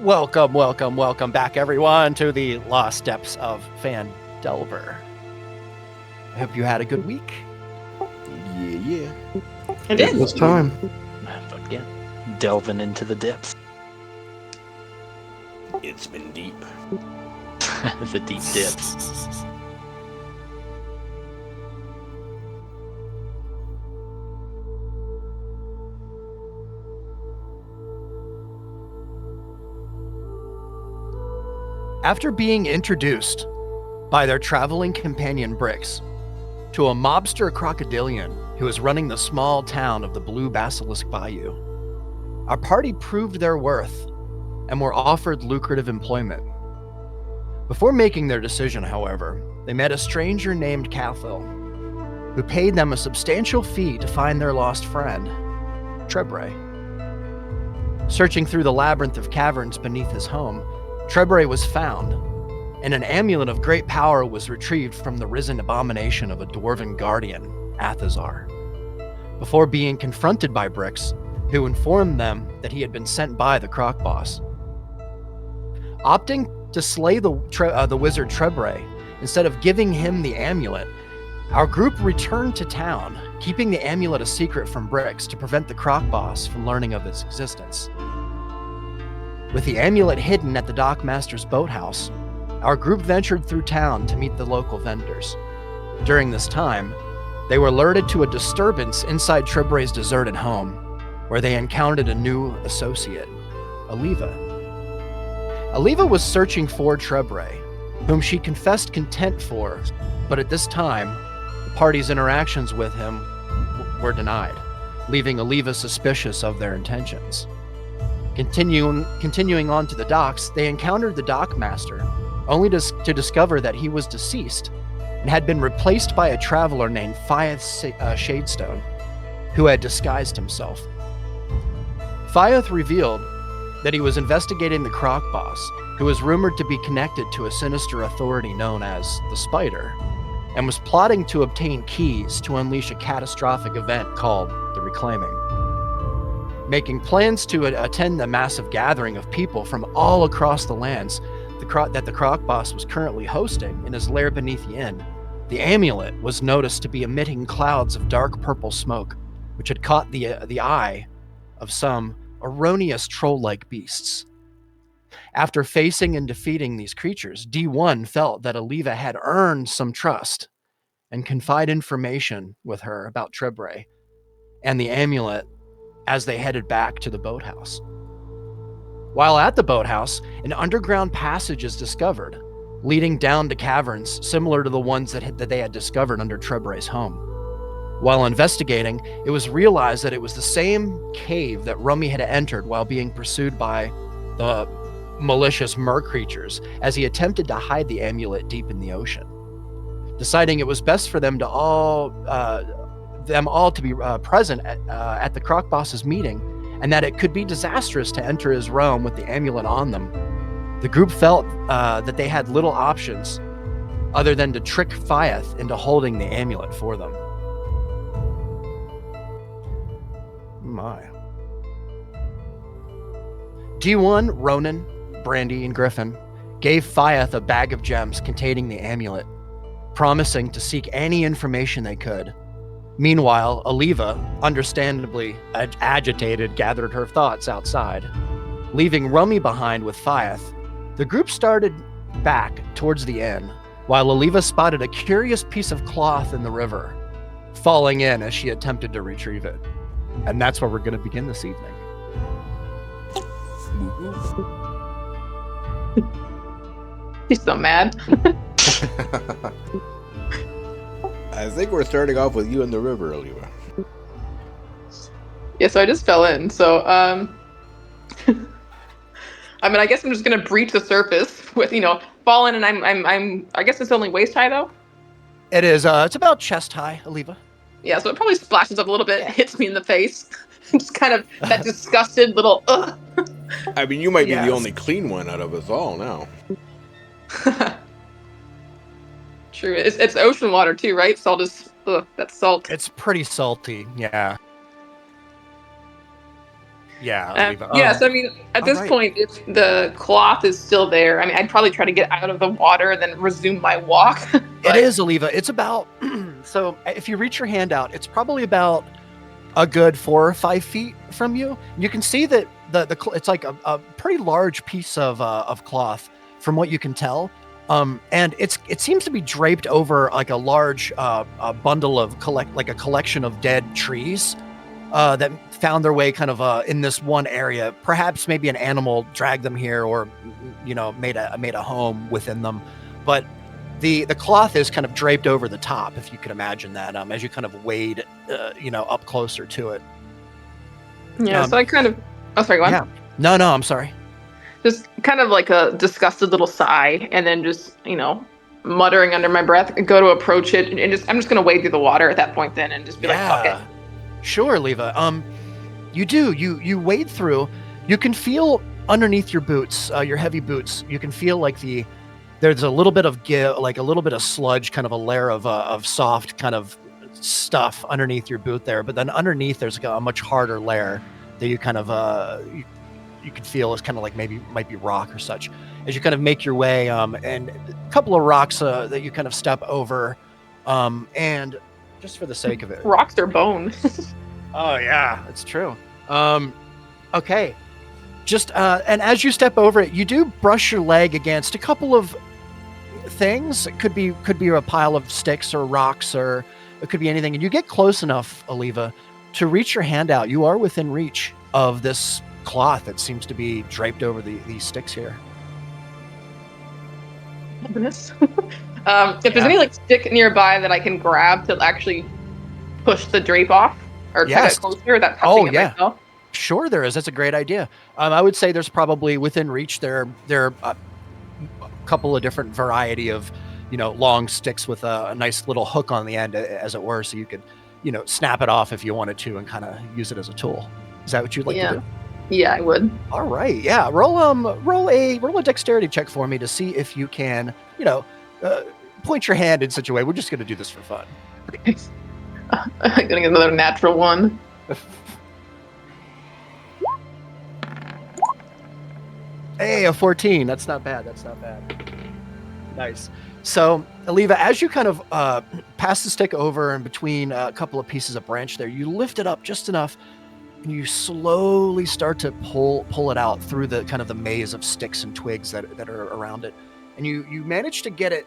Welcome back, everyone, to the Lost Depths of Phandelver. I hope you had a good week. Yeah. It is. This time. Again, delving into the depths. It's been deep. The deep depths. After being introduced by their traveling companion Brix to a mobster crocodilian who was running the small town of the Blue Basilisk Bayou, our party proved their worth and were offered lucrative employment. Before making their decision, however, they met a stranger named Cathil, who paid them a substantial fee to find their lost friend, Trebre. Searching through the labyrinth of caverns beneath his home, Trebre was found, and an amulet of great power was retrieved from the risen abomination of a dwarven guardian, Athazar. Before being confronted by Brix, who informed them that he had been sent by the Croc Boss. Opting to slay the wizard Trebre instead of giving him the amulet, our group returned to town, keeping the amulet a secret from Brix to prevent the Croc Boss from learning of its existence. With the amulet hidden at the dockmaster's boathouse, our group ventured through town to meet the local vendors. During this time, they were alerted to a disturbance inside Trebre's deserted home, where they encountered a new associate, Aliva. Aliva was searching for Trebre, whom she confessed contempt for, but at this time, the party's interactions with him were denied, leaving Aliva suspicious of their intentions. Continuing on to the docks, they encountered the dockmaster, only to discover that he was deceased and had been replaced by a traveler named Fyeth Shadestone, who had disguised himself. Fyeth revealed that he was investigating the Croc Boss, who was rumored to be connected to a sinister authority known as the Spider, and was plotting to obtain keys to unleash a catastrophic event called the Reclaiming. Making plans to attend the massive gathering of people from all across the lands that the Croc Boss was currently hosting in his lair beneath the inn, the amulet was noticed to be emitting clouds of dark purple smoke, which had caught the eye of some erroneous troll-like beasts. After facing and defeating these creatures, D1 felt that Aliva had earned some trust and confide information with her about Trebre and the amulet as they headed back to the boathouse. While at the boathouse, an underground passage is discovered, leading down to caverns similar to the ones that they had discovered under Trebre's home. While investigating, it was realized that it was the same cave that Rummy had entered while being pursued by the malicious mer creatures as he attempted to hide the amulet deep in the ocean. Deciding it was best for them all to be present at the Croc Boss's meeting, and that it could be disastrous to enter his realm with the amulet on them, the group felt that they had little options other than to trick Fyeth into holding the amulet for them. My. D1, Ronan, Brandy, and Griffin gave Fyeth a bag of gems containing the amulet, promising to seek any information they could. Meanwhile, Aliva, understandably agitated, gathered her thoughts outside. Leaving Rummy behind with Fyeth, the group started back towards the inn, while Aliva spotted a curious piece of cloth in the river, falling in as she attempted to retrieve it. And that's where we're going to begin this evening. He's so mad. I think we're starting off with you in the river, Aliva. Yeah, so I just fell in. So, I mean, I guess I'm just gonna breach the surface with, fall in, and I'm. I guess it's only waist high though. It is. It's about chest high, Aliva. Yeah, so it probably splashes up a little bit, hits me in the face. Just kind of that disgusted little. Ugh. I mean, you might be the only clean one out of us all now. True. It's ocean water too, right? Salt is. Ugh, that's salt. It's pretty salty, yeah. Yeah, Oliva. Yeah, so I mean, at this alright. point, if the cloth is still there, I mean, I'd probably try to get out of the water and then resume my walk. It But- is, Oliva. It's about so if you reach your hand out, it's probably about a good 4 or 5 feet from you. You can see that it's like a pretty large piece of cloth from what you can tell. And it seems to be draped over like a large bundle of a collection of dead trees that found their way kind of in this one area. Perhaps maybe an animal dragged them here, or made a home within them. But the cloth is kind of draped over the top, if you could imagine that. As you kind of wade, up closer to it. yeah, so I kind of. Oh, sorry, go on. Yeah. No, I'm sorry. Just kind of like a disgusted little sigh, and then just muttering under my breath, go to approach it, and I'm just gonna wade through the water at that point then, and just be like, fuck it. Sure, Leva. You wade through. You can feel underneath your boots, your heavy boots. You can feel like there's a little bit of like a little bit of sludge, kind of a layer of soft kind of stuff underneath your boot there. But then underneath, there's like a much harder layer that you kind of you can feel is kind of like might be rock or such. As you kind of make your way, and a couple of rocks that you kind of step over, and just for the sake of it, Rocks are bone. oh yeah, it's true. Okay. Just and as you step over it, you do brush your leg against a couple of things. It could be a pile of sticks or rocks, or it could be anything. And you get close enough, Oliva, to reach your hand out. You are within reach of this cloth that seems to be draped over these sticks here. Goodness. If there's any like stick nearby that I can grab to actually push the drape off or try to closer, that's oh yeah. myself. Sure, there is. That's a great idea. I would say there's probably within reach there are a couple of different variety of long sticks with a nice little hook on the end, as it were, so you could snap it off if you wanted to and kind of use it as a tool. Is that what you'd like to do? Yeah, I would. All right. Yeah. Roll a dexterity check for me to see if you can point your hand in such a way. We're just going to do this for fun. I'm gonna get another natural one. Hey, a 14. That's not bad. Nice. So, Oliva, as you kind of pass the stick over and between a couple of pieces of branch there, you lift it up just enough, and you slowly start to pull it out through the kind of the maze of sticks and twigs that are around it. And you manage to get it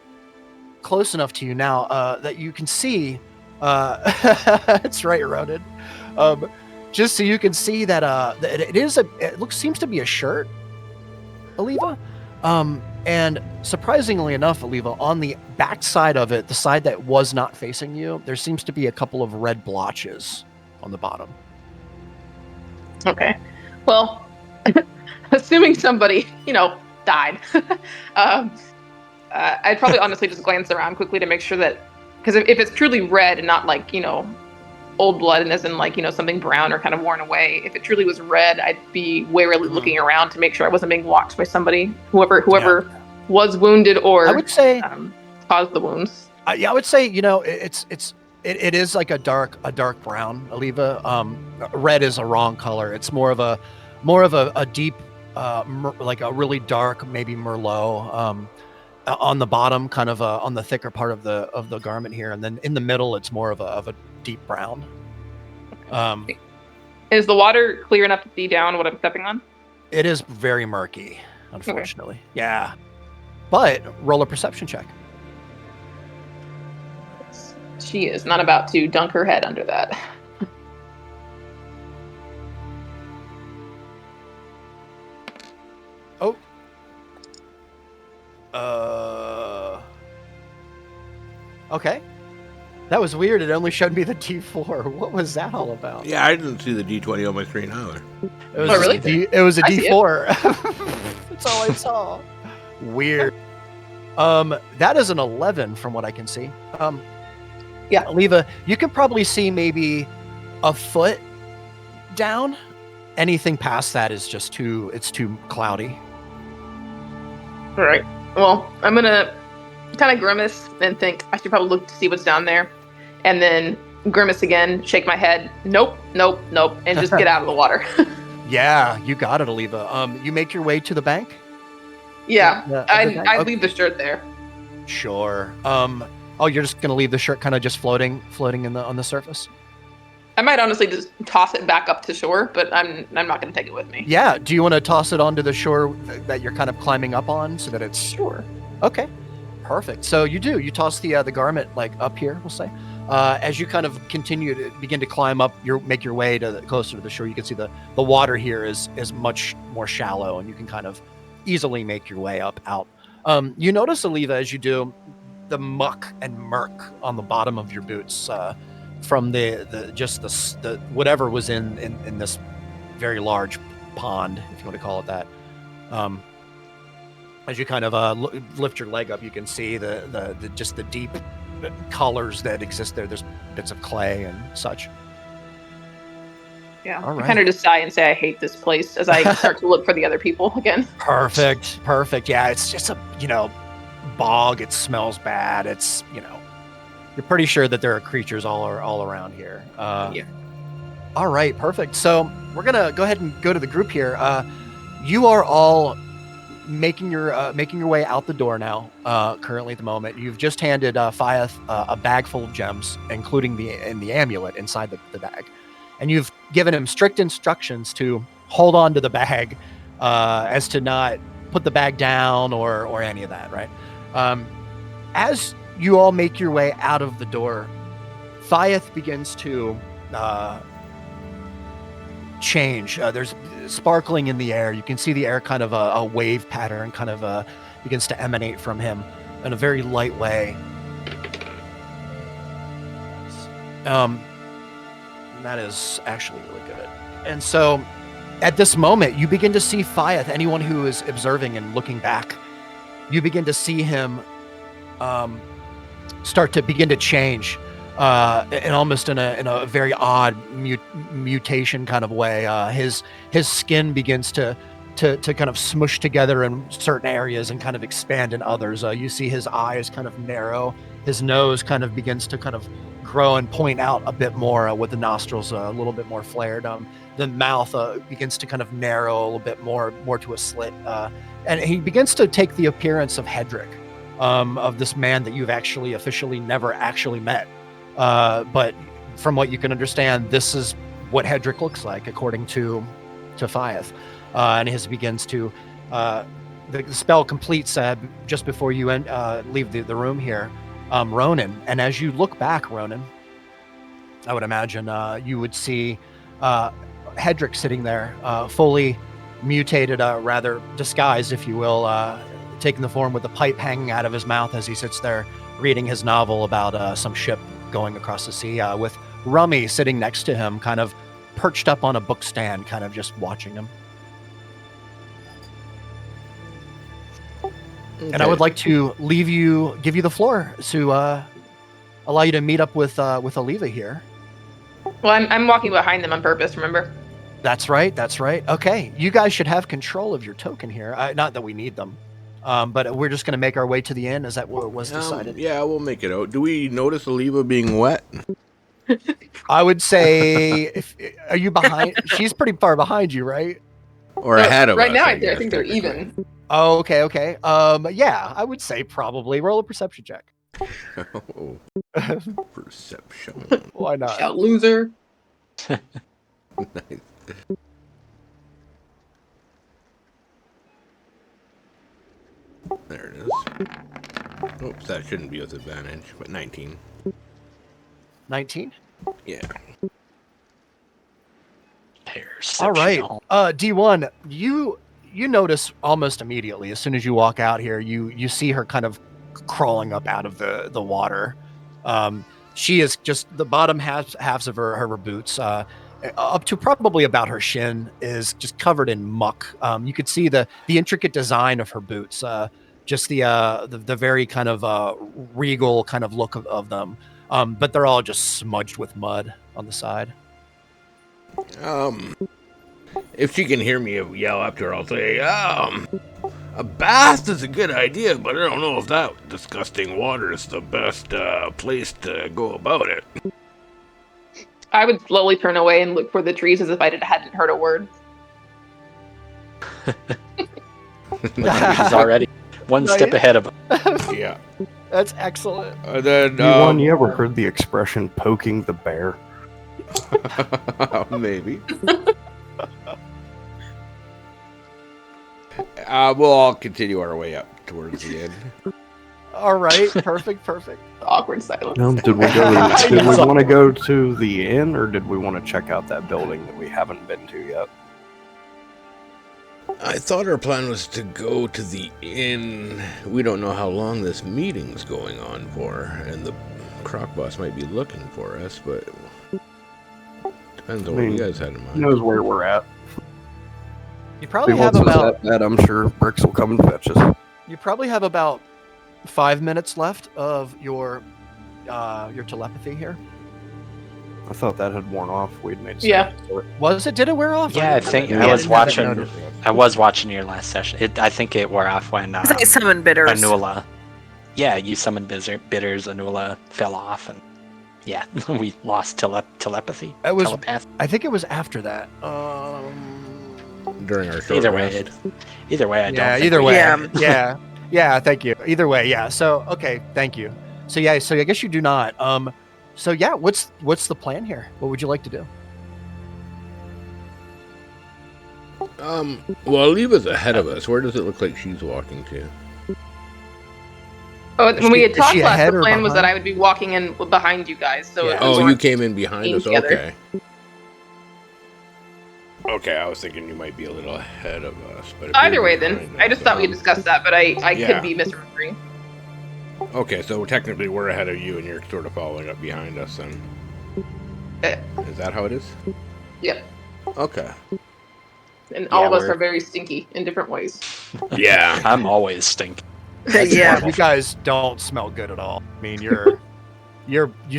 close enough to you now that you can see it's right eroded. Just so you can see that seems to be a shirt, Oliva. And surprisingly enough, Oliva, on the back side of it, the side that was not facing you, there seems to be a couple of red blotches on the bottom. Okay. Well, assuming somebody, died, I'd probably honestly just glance around quickly to make sure that, because if it's truly red and not like, old blood and isn't like, something brown or kind of worn away, if it truly was red, I'd be warily looking around to make sure I wasn't being watched by somebody, whoever was wounded or I would say caused the wounds. I would say, it is like a dark brown, Oliva. Red is a wrong color. It's more of a deep, like a really dark, maybe Merlot, on the bottom, kind of on the thicker part of the garment here, and then in the middle, it's more of a deep brown. Is the water clear enough to see down what I'm stepping on? It is very murky, unfortunately. Okay. Yeah, but roll a perception check. She is not about to dunk her head under that. Oh. Okay. That was weird. It only showed me the D4. What was that all about? Yeah, I didn't see the D20 on my screen either. It was really? It was a D4. That's all I saw. Weird. That is an 11 from what I can see. Yeah, Oliva, you can probably see maybe a foot down. Anything past that is just too cloudy. All right. Well, I'm gonna kind of grimace and think I should probably look to see what's down there, and then grimace again, shake my head, nope, and just get out of the water. Yeah, you got it, Aliva. You make your way to the bank? Yeah, The I'd bank? Okay. leave the shirt there. Sure. Oh, you're just gonna leave the shirt kind of just floating on the surface? I might honestly just toss it back up to shore, but I'm not going to take it with me. Yeah. Do you want to toss it onto the shore that you're kind of climbing up on so that it's Sure. okay? Perfect. So you do. You toss the garment like up here, we'll say. As you kind of continue to begin to climb up, make your way closer to the shore. You can see the water here is much more shallow, and you can kind of easily make your way out. You notice, Aliva, as you do, the muck and murk on the bottom of your boots from the whatever was in this very large pond, if you want to call it that. As you kind of lift your leg up, you can see the just the deep colors that exist there. There's bits of clay and such. Yeah. All right. I kind of just sigh and say I hate this place as I start to look for the other people again. Perfect. Yeah, it's just a bog. It smells bad. It's you're pretty sure that there are creatures all around here. Yeah. All right, perfect. So we're gonna go ahead and go to the group here. You are all making your way out the door now. Currently, at the moment, you've just handed Fiath a bag full of gems, including the amulet inside the bag, and you've given him strict instructions to hold on to the bag, as to not put the bag down or any of that. Right. As you all make your way out of the door, Fiath begins to change. There's sparkling in the air. You can see the air kind of a wave pattern kind of begins to emanate from him in a very light way. That is actually really good. And so at this moment, you begin to see Fiath, anyone who is observing and looking back, you begin to see him start to begin to change, and almost in a very odd mutation kind of way. His skin begins to kind of smush together in certain areas and kind of expand in others. You see his eyes kind of narrow. His nose kind of begins to kind of grow and point out a bit more, with the nostrils a little bit more flared. The mouth begins to kind of narrow a little bit more to a slit, and he begins to take the appearance of Hedrick. Of this man that you've actually officially never actually met. But from what you can understand, this is what Hedrick looks like, according to Fiath. And his begins to, the spell completes just before you leave the room here, Ronan. And as you look back, Ronan, I would imagine you would see Hedrick sitting there, fully mutated, rather disguised, if you will, taking the form with the pipe hanging out of his mouth as he sits there reading his novel about some ship going across the sea, with Rummy sitting next to him, kind of perched up on a book stand, kind of just watching him. Okay. And I would like to give you the floor to allow you to meet up with Aliva here. Well, I'm walking behind them on purpose, remember? That's right. Okay, you guys should have control of your token here. Not that we need them. But we're just going to make our way to the inn. Is that what was decided? Yeah, we'll make it out. Do we notice Aliva being wet? I would say, are you behind? She's pretty far behind you, right? Or ahead of us? Right now, I think they're even. Oh, okay. Yeah, I would say probably. Roll a perception check. Oh, perception. Why not? Shout loser. Nice. There it is. Oops, that shouldn't be with advantage, but 19. 19? Yeah. All right. D1, you notice almost immediately, as soon as you walk out here, you see her kind of crawling up out of the water. She is just the bottom halves of her boots, up to probably about her shin, is just covered in muck. You could see the intricate design of her boots, just the very kind of regal kind of look of them, but they're all just smudged with mud on the side. If she can hear me yell after her, I'll say, a bath is a good idea, but I don't know if that disgusting water is the best place to go about it. I would slowly turn away and look for the trees as if I hadn't heard a word. He's already one step Nice. ahead of him. Yeah. That's excellent. And then, You ever heard the expression "poking the bear"? maybe. We'll all continue our way up towards the end. All right, perfect. Awkward silence. No, did we go? Did we want to go to the inn, or did we want to check out that building that we haven't been to yet? I thought our plan was to go to the inn. We don't know how long this meeting's going on for, and the croc boss might be looking for us, but depends on what you guys had in Who mind. knows where we're at? You probably If he have wants us about that bad, I'm sure Bricks will come and fetch us. 5 minutes left of your telepathy here. I thought that had worn off. We'd made Yeah. sense for it. Was it? Did it wear off? Yeah, I think Yeah, I was didn't have it watching. noted. I was watching your last session. I think it wore off when I think summon bitters. Anula. Yeah, you summoned bitters. Anula fell off, and yeah, we lost telepathy. It was. Telepath. I think it was after that. During our short Either way, rest. I don't. think Either we- way. Yeah. Yeah. Thank you. Either way. Yeah. So okay. Thank you. So yeah. So I guess you do not. So yeah. What's the plan here? What would you like to do? Well, Aliva's ahead of us. Where does it look like she's walking to? Oh, when we had Is talked she last, ahead the or plan was that behind? I would be walking in behind you guys. So Yeah. it was Oh, more- you came in behind us? together. Okay. Okay, I was thinking you might be a little ahead of us. But if Either you're way, behind then us, I just thought we had discussed that, but I Yeah. could be misremembering. Okay, so technically we're ahead of you and you're sort of following up behind us then. Is that how it is? Yep. Okay. And all Yeah, of us we're- are very stinky in different ways. Yeah. I'm always stink. Yeah. You guys don't smell good at all. I mean, you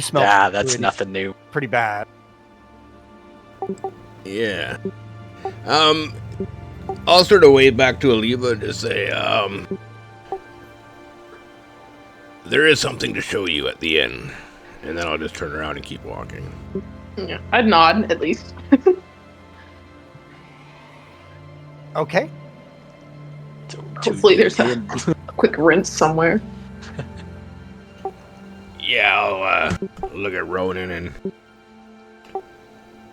smell. That's pretty, nothing new. pretty bad. Yeah. I'll sort of wave back to Aliva to say, there is something to show you at the end. And then I'll just turn around and keep walking. Yeah, I'd nod at least. Okay. Hopefully there's a quick rinse somewhere. Yeah, I'll look at Ronan and...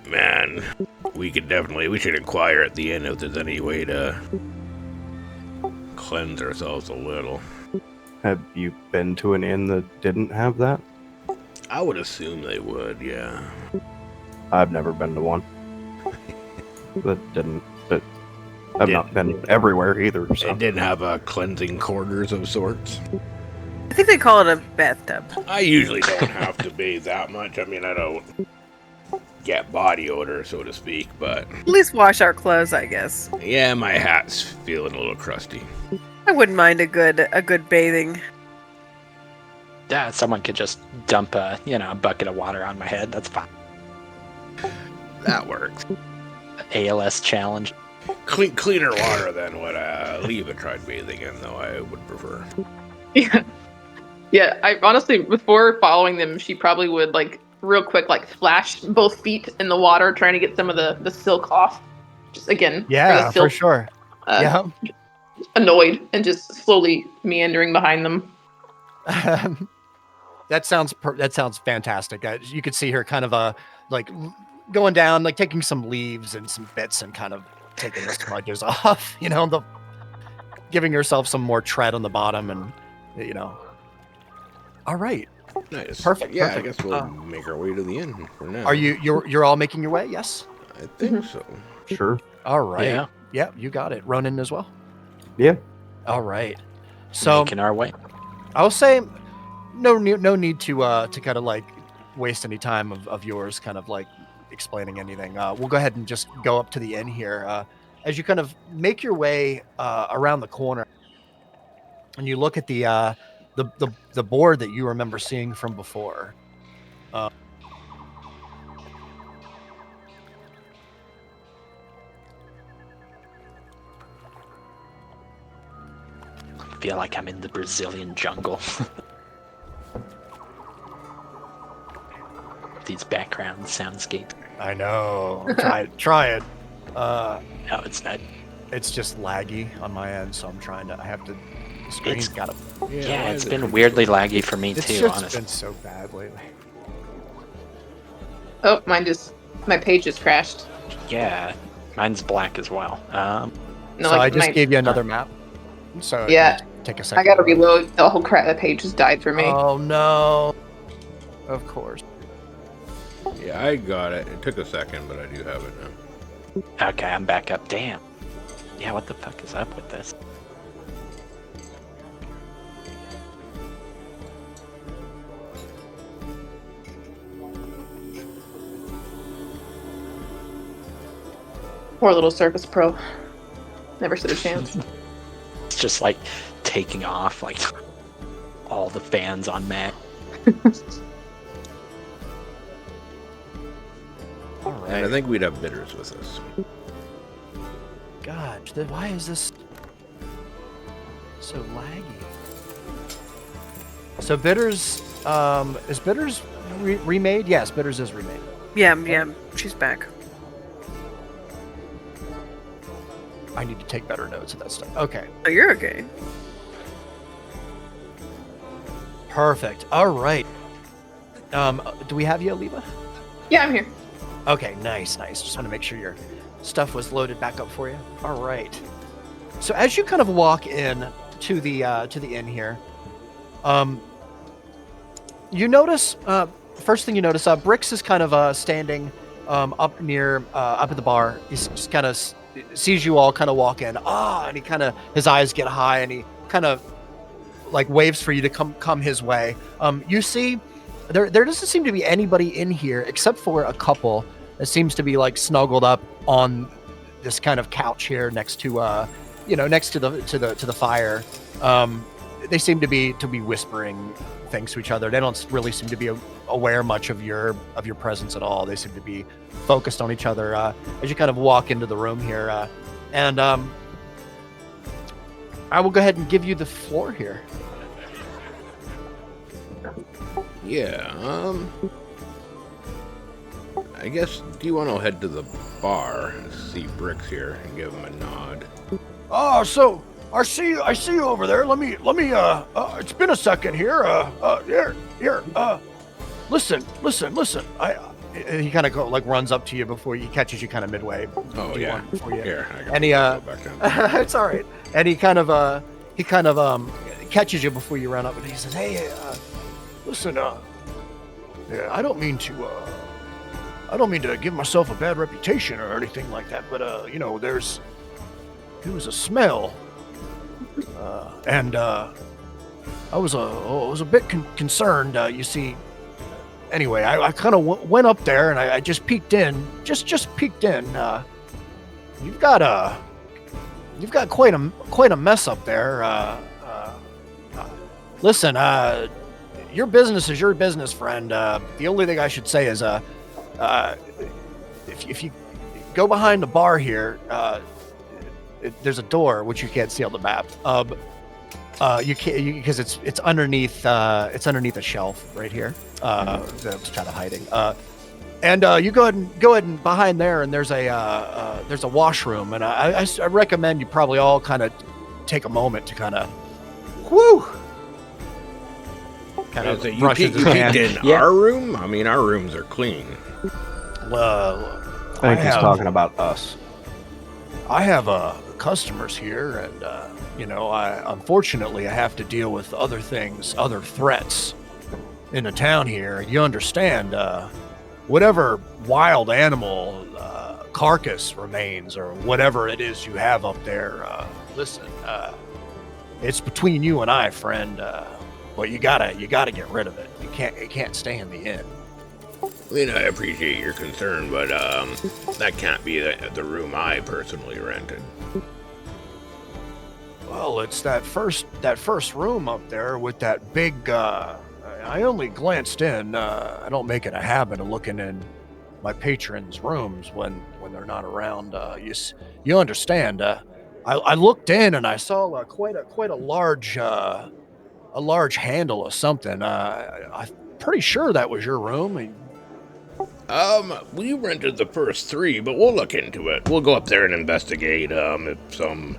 Man, we should inquire at the end if there's any way to cleanse ourselves a little. Have you been to an inn that didn't have that? I would assume they would, yeah. I've never been to one. That didn't. But I've not been everywhere either. So. It didn't have a cleansing quarters of sorts. I think they call it a bathtub. I usually don't have to bathe that much. I mean, I don't get body odor, so to speak, but At least wash our clothes, I guess. yeah, my hat's feeling a little crusty. I wouldn't mind a good bathing. Yeah, someone could just dump a bucket of water on my head. That's fine. That works. ALS challenge. Cleaner water than what Leva tried bathing in, though I would prefer. Yeah. Yeah, I honestly, before following them, she probably would, like, real quick, like, splash both feet in the water, trying to get some of the silk off. Just, again, Yeah, the silk, for sure. yeah. Annoyed and just slowly meandering behind them. Yeah. That sounds fantastic. You could see her kind of like going down, like taking some leaves and some bits and kind of taking the smudges off. Giving herself some more tread on the bottom, and All right. Nice. Perfect, Yeah, perfect. I guess we'll make our way to the inn for now. Are you're all making your way? Yes. I think so. Sure. All right. Yeah, Yeah, you got it. Ronan as well. Yeah. All right. So making our way. I'll say no need to kind of like waste any time of yours kind of like explaining anything. We'll go ahead and just go up to the inn here. As you kind of make your way around the corner and you look at the board that you remember seeing from before. I feel like I'm in the Brazilian jungle. These background soundscapes. I know. Try it. No, it's not. It's just laggy on my end, so I'm trying to. I have to. The screen's got to. Yeah, why it's is it been keep weirdly doing laggy for me It's too, just honestly. been so bad lately. Oh, my page just crashed. Yeah, mine's black as well. No, So like I just my, gave you another map. So Yeah. you take a second. I gotta to load. reload. The whole crap. The page just died for me. Oh no! Of course. Yeah, I got it. It took a second, but I do have it now. Okay, I'm back up. Damn. Yeah, what the fuck is up with this? Poor little Surface Pro. Never stood a chance. It's just like taking off, like all the fans on Mac. All And I right. think we'd have bidders with us. God, why is this so laggy? So Bitters, is Bitters remade? Yes, Bitters is remade. Yeah, she's back. I need to take better notes of that stuff. Okay, Oh, you're okay. perfect. All right. Do we have you, Aliva? Yeah, I'm here. Okay, nice. Just want to make sure your stuff was loaded back up for you. All right. So as you kind of walk in to the inn here, you notice first thing you notice, Brix is kind of standing up near up at the bar. He's just kind of sees you all kind of walk in. And he kind of his eyes get high and he kind of like waves for you to come his way. You see, there doesn't seem to be anybody in here except for a couple that seems to be like snuggled up on this kind of couch here next to next to the fire. They seem to be whispering things to each other. They don't really seem to be aware much of your presence at all. They seem to be focused on each other as you kind of walk into the room here. And I will go ahead and give you the floor here. Yeah, I guess, do you want to head to the bar and see Bricks here and give him a nod? Oh, so I see you over there. Let me it's been a second here. Here. Listen. He kind of like runs up to you before he catches you kind of midway. Oh, Do you yeah. want- before you- Here, I got And he go back down. it's all right. And he kind of catches you before you run up and he says, "Hey, listen, yeah, I don't mean to give myself a bad reputation or anything like that, but there was a smell, and I was a bit concerned. You see, anyway, I kind of went up there and I just peeked in, just peeked in. You've got quite a mess up there. Listen, your business is your business, friend. The only thing I should say is, if you go behind the bar here, there's a door which you can't see on the map. You can't because it's underneath a shelf right here. That's kind of hiding. And you go ahead and behind there, and there's a washroom, and I recommend you probably all kind of take a moment to kind of, kind of So you brush peeked his hand. in Yeah. our room? I mean, our rooms are clean. I think he's talking about us. I have customers here, and unfortunately I have to deal with other things, other threats in the town here. You understand? Whatever wild animal carcass remains, or whatever it is you have up there. Listen, it's between you and I, friend. But you gotta get rid of it. It can't stay in the inn. I mean, I appreciate your concern, but that can't be the room I personally rented. Well, it's that first room up there with that big. I only glanced in. I don't make it a habit of looking in my patrons' rooms when they're not around. You understand? I looked in and I saw quite a large handle of something. I'm pretty sure that was your room. We rented the first 3, but we'll look into it. We'll go up there and investigate. If some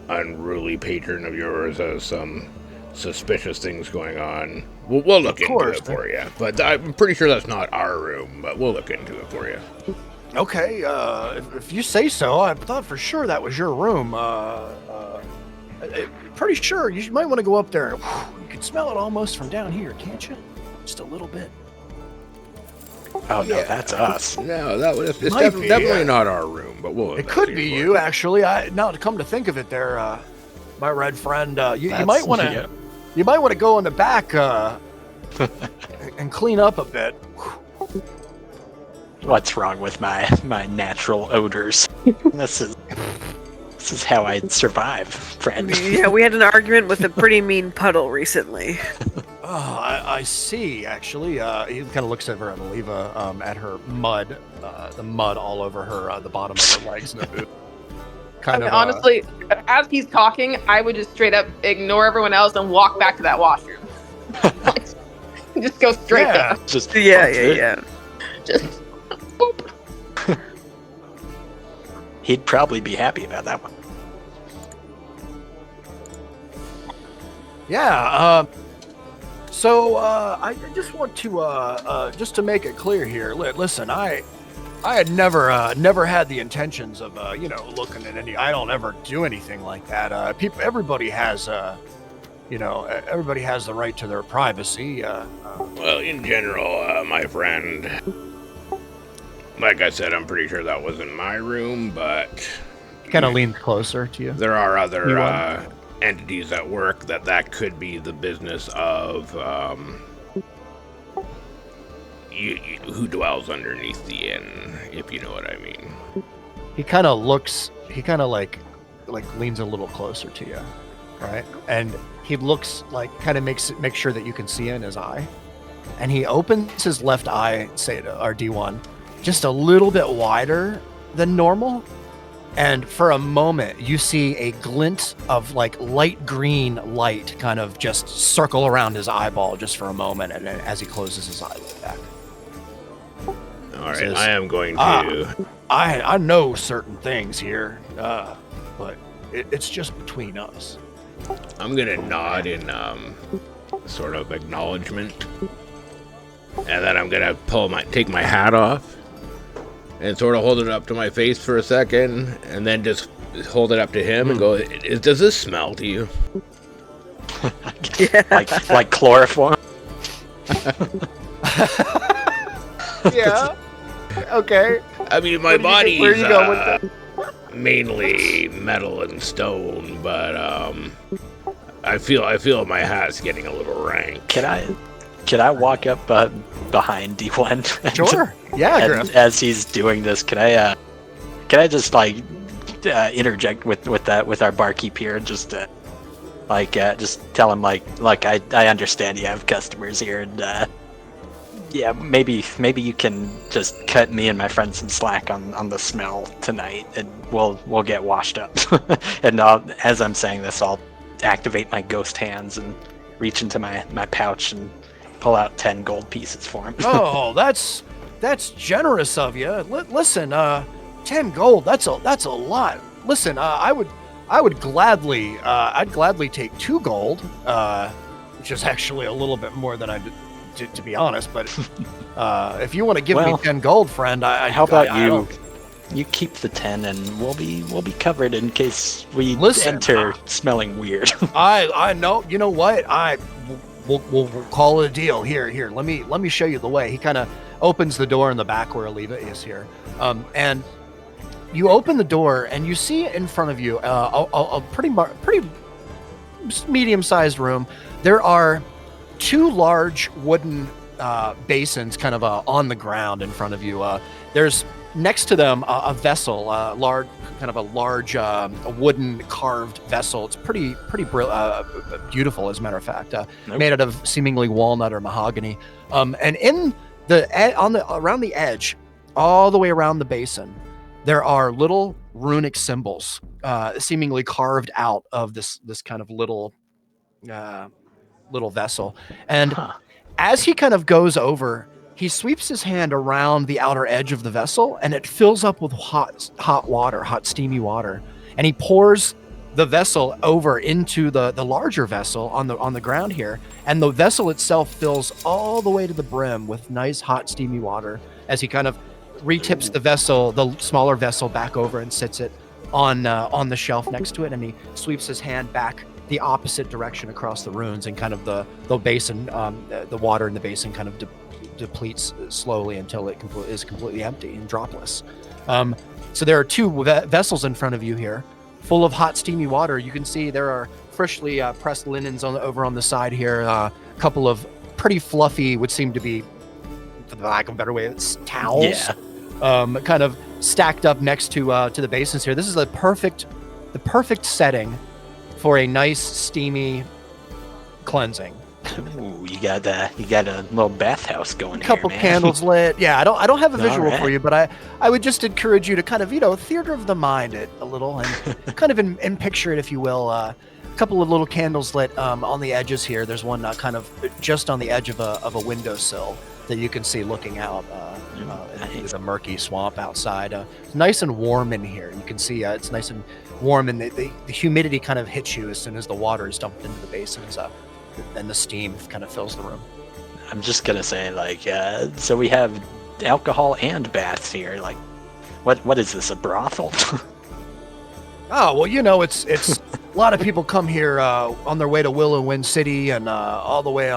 unruly patron of yours has some suspicious things going on, we'll look into it for you. But I'm pretty sure that's not our room, but we'll look into it for you. Okay, if you say so. I thought for sure that was your room. Pretty sure you might want to go up there. You can smell it almost from down here, can't you? Just a little bit. Oh no, that's us. No, it's Might be, definitely not our room, but we'll. It could be you, actually. Now to come to think of it, there, my red friend, you might want to, you might want to go in the back and clean up a bit. What's wrong with my natural odors? This is how I survive, friend. Yeah, we had an argument with a pretty mean puddle recently. Oh, I see. Actually, he kind of looks over at Oliva, at her mud, the mud all over her, the bottom of her legs and her boot. Honestly, as he's talking, I would just straight up ignore everyone else and walk back to that washroom. Just go straight there. Just Yeah. Just boop. He'd probably be happy about that one. Yeah. So I just want to just to make it clear here. Listen, I had never had the intentions of looking at any. I don't ever do anything like that. Everybody has everybody has the right to their privacy. Well, in general, my friend, like I said, I'm pretty sure that wasn't my room, but Kind of lean closer to you. There are other entities at work that could be the business of who dwells underneath the inn, if you know what I mean. He kind of like leans a little closer to you, right? And he looks like make sure that you can see in his eye. And he opens his left eye, say to our D1, just a little bit wider than normal. And for a moment, you see a glint of like light green light kind of just circle around his eyeball just for a moment, and as he closes his eyelid back. All right, says, I am going to. I know certain things here, but it's just between us. I'm gonna nod in sort of acknowledgement, and then I'm gonna take my hat off and sort of hold it up to my face for a second, and then just hold it up to him and go, does this smell to you? Yeah. like chloroform? Yeah. Okay. I mean, my body's mainly metal and stone, but I feel my hat's getting a little rank. Can I walk up behind D1? Sure. Yeah, Griff. As he's doing this, can I just interject with our barkeep here, just just tell him I understand you have customers here, and yeah, maybe you can just cut me and my friend some slack on the smell tonight, and we'll get washed up. And as I'm saying this, I'll activate my ghost hands and reach into my pouch and pull out 10 gold pieces for him. Oh, that's generous of you. Listen, 10 gold. That's a lot. Listen, I would gladly take 2 gold, which is actually a little bit more than I did, to be honest. But if you want to give me 10 gold, friend, how about you keep the 10, and we'll be covered in case we enter smelling weird. I know. You know what? We'll call it a deal. Here. Let me show you the way. He kind of opens the door in the back where Oliva is here, and you open the door and you see in front of you a pretty medium-sized room. There are 2 large wooden basins kind of on the ground in front of you. There's next to them a vessel, large wooden carved vessel. It's pretty beautiful, as a matter of fact, made out of seemingly walnut or mahogany. And in around the edge, all the way around the basin, there are little runic symbols, seemingly carved out of this kind of little vessel. And as he kind of goes over, he sweeps his hand around the outer edge of the vessel, and it fills up with hot water, hot steamy water. And he pours the vessel over into the larger vessel on the ground here, and the vessel itself fills all the way to the brim with nice hot steamy water as he kind of retips the smaller vessel back over and sits it on the shelf next to it, and he sweeps his hand back the opposite direction across the runes, and kind of the basin, the water in the basin kind of depletes slowly until it is completely empty and dropless. So there are two vessels in front of you here, full of hot, steamy water. You can see there are freshly pressed linens over on the side here. A couple of pretty fluffy, would seem to be, for the lack of a better way, it's towels. Yeah. Kind of stacked up next to the basins here. This is the perfect setting for a nice, steamy cleansing. Ooh, you got a little bathhouse going. A couple here, candles lit. Yeah, I don't have a visual right. for you, but I would just encourage you to kind of, theater of the mind it a little, and kind of in picture it, if you will. A couple of little candles lit on the edges here. There's one kind of just on the edge of a windowsill that you can see looking out into the murky swamp outside. It's nice and warm in here. You can see it's nice and warm, and the humidity kind of hits you as soon as the water is dumped into the basins. And the steam kind of fills the room. I'm just gonna say, so we have alcohol and baths here. Like, what is this, a brothel? Oh, well, it's a lot of people come here on their way to Willow Wind City and all the way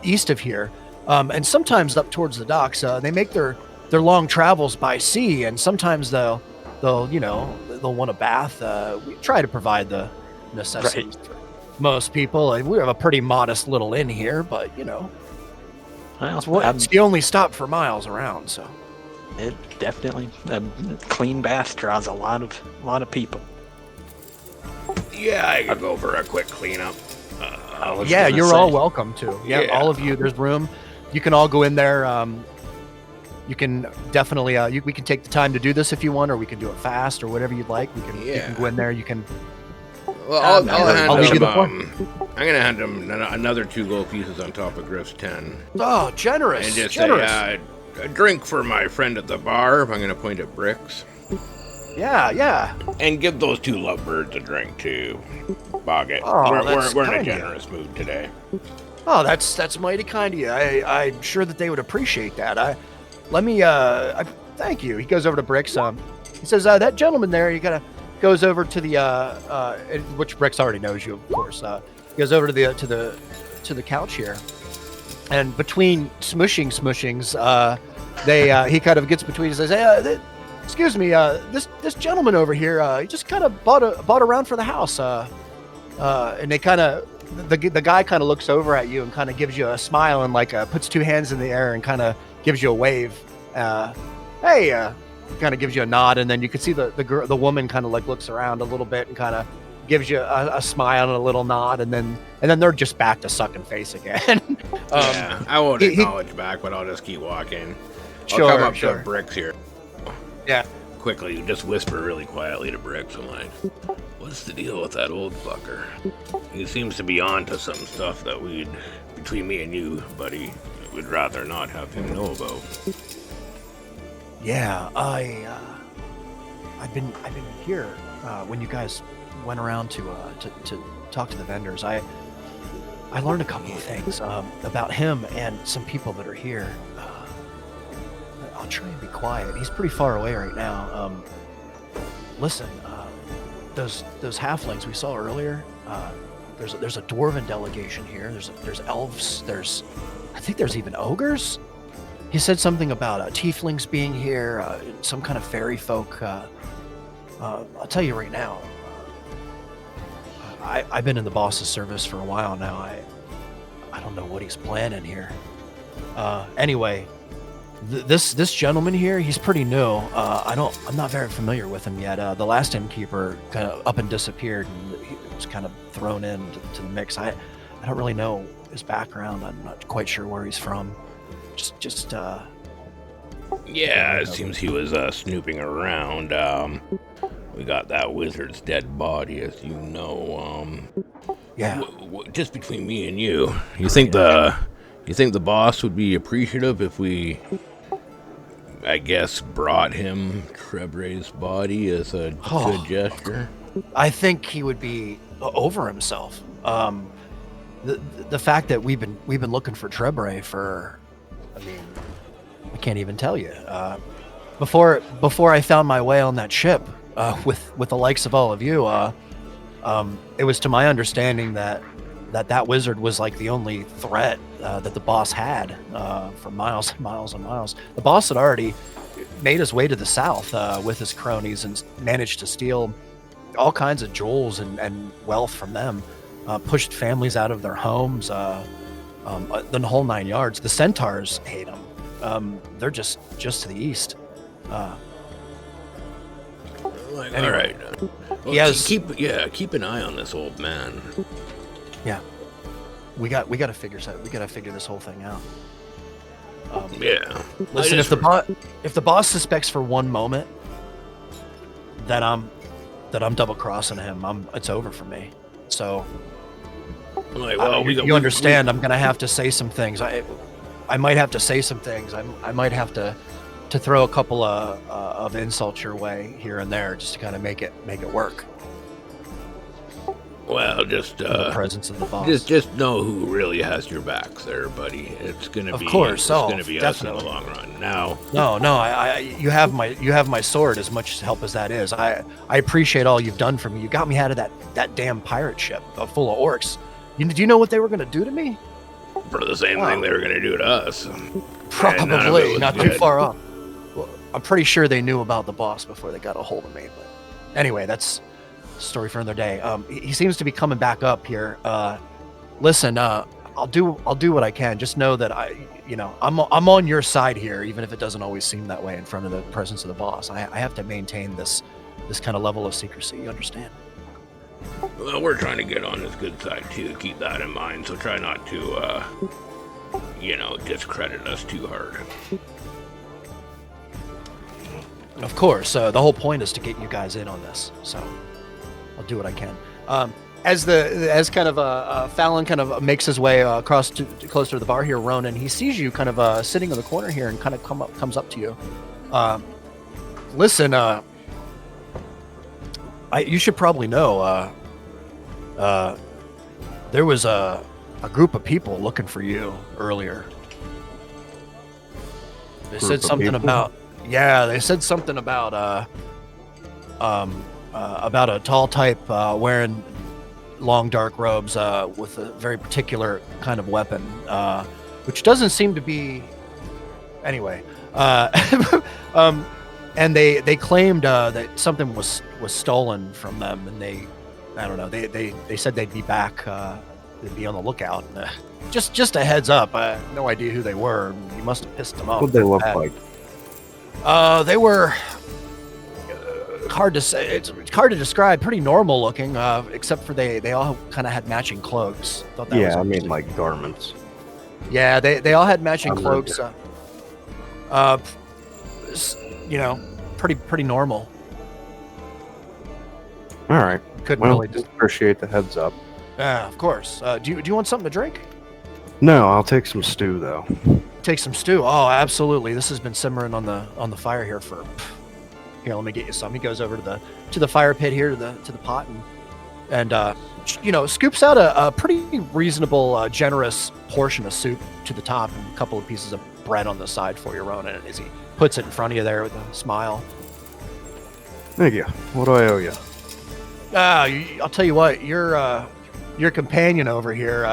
east of here, and sometimes up towards the docks. They make their long travels by sea, and sometimes they'll want a bath. We try to provide the necessities. Right. Most people. We have a pretty modest little inn here, but well, it's the only stop for miles around. So it definitely, a clean bath draws a lot of people. Yeah, I could go for a quick cleanup. Yeah, you're all welcome to. Yeah, all of you. There's room. You can all go in there. You can definitely. We can take the time to do this if you want, or we can do it fast, or whatever you'd like. You can go in there. You can. Well, I'll hand him. I'm gonna hand him another 2 gold pieces on top of Griff's 10. Oh, generous! And just generous. a drink for my friend at the bar. I'm gonna point at Bricks. Yeah. And give those 2 lovebirds a drink too. Bog it. Oh, we're in a generous mood today. Oh, that's mighty kind of you. I'm sure that they would appreciate that. Thank you. He goes over to Bricks. He says, that gentleman there, you gotta. Goes over to the which Bricks already knows you, of course. Goes over to the couch here, and between smushings, he kind of gets between and says, "Hey, excuse me, this gentleman over here, he just kind of bought a round for the house." And they kind of the guy kind of looks over at you and kind of gives you a smile and puts 2 hands in the air and kind of gives you a wave. Hey. Kind of gives you a nod, and then you can see the woman kind of looks around a little bit and kind of gives you a smile and a little nod, and then they're just back to sucking face again. I won't acknowledge back, but I'll just keep walking. Sure, I'll come up to Bricks here. Yeah. Quickly, just whisper really quietly to Bricks. I'm like, "What's the deal with that old fucker? He seems to be onto some stuff that between me and you, buddy, we'd rather not have him know about." Yeah, I've been here when you guys went around to talk to the vendors. I learned a couple of things about him and some people that are here. I'll try and be quiet. He's pretty far away right now. Listen, those halflings we saw earlier. There's a dwarven delegation here. There's elves. I think there's even ogres. He said something about tieflings being here, some kind of fairy folk. I'll tell you right now, I've been in the boss's service for a while now. I don't know what he's planning here. Anyway, this gentleman here, he's pretty new. I'm not very familiar with him yet. The last innkeeper kind of up and disappeared, and he was kind of thrown into the mix. I don't really know his background. I'm not quite sure where he's from. Yeah, it seems he was snooping around. We got that wizard's dead body, as you know. Yeah. Just between me and you, you think the You think the boss would be appreciative if we, I guess, brought him Trebre's body as a good gesture? I think he would be over himself. The fact that we've been looking for Trebre for, I mean, I can't even tell you. Before I found my way on that ship with the likes of all of you, it was to my understanding that wizard was like the only threat that the boss had for miles and miles and miles. The boss had already made his way to the south with his cronies and managed to steal all kinds of jewels and wealth from them, pushed families out of their homes, the whole 9 yards. The centaurs hate him. They're just to the east. Anyway. All right. Well, keep an eye on this old man. Yeah, we got to figure this whole thing out. Yeah. Listen, if the boss suspects for one moment that I'm double crossing him, it's over for me. So, you understand? I'm gonna have to say some things. I might have to say some things. I might have to throw a couple of insults your way here and there just to kind of make it work. Well, just the presence of the boss. Just know who really has your backs there, buddy. It's gonna be us in the long run. Now, no, you have my sword. As much help as that is, I appreciate all you've done for me. You got me out of that damn pirate ship full of orcs. Do you know what they were gonna do to me? For the same thing they were gonna do to us. Probably not too far off. Well, I'm pretty sure they knew about the boss before they got a hold of me. But anyway, that's a story for another day. He seems to be coming back up here. Listen, I'll do what I can. Just know that I'm on your side here, even if it doesn't always seem that way in front of the presence of the boss. I have to maintain this kind of level of secrecy. You understand? Well, we're trying to get on his good side too. Keep that in mind. So try not to, discredit us too hard. Of course, the whole point is to get you guys in on this. So I'll do what I can. As Fallon kind of makes his way across closer to the bar here, Ronan, he sees you kind of sitting in the corner here and kind of comes up to you. Listen, you should probably know. There was a group of people looking for you earlier. They said something about. Yeah, they said something about a tall type wearing long dark robes with a very particular kind of weapon, which doesn't seem to be. Anyway, and they claimed that something was stolen from them, and they said they'd be back. They'd be on the lookout. Just a heads up. I have no idea who they were. You must have pissed them off. What they look like? They were hard to say. It's hard to describe. Pretty normal looking, except for they all kind of had matching cloaks. Thought that was interesting. Like garments. Yeah, they all had matching cloaks. Pretty normal. All right. Couldn't really just appreciate the heads up. Yeah, of course. Do you want something to drink? No, I'll take some stew though. Take some stew. Oh, absolutely. This has been simmering on the fire here for. Here, let me get you some. He goes over to the fire pit here to the pot and scoops out a pretty reasonable, generous portion of soup to the top and a couple of pieces of bread on the side for you, Ronan, as he puts it in front of you there with a smile. Thank you. What do I owe you? I'll tell you what. Your companion over here.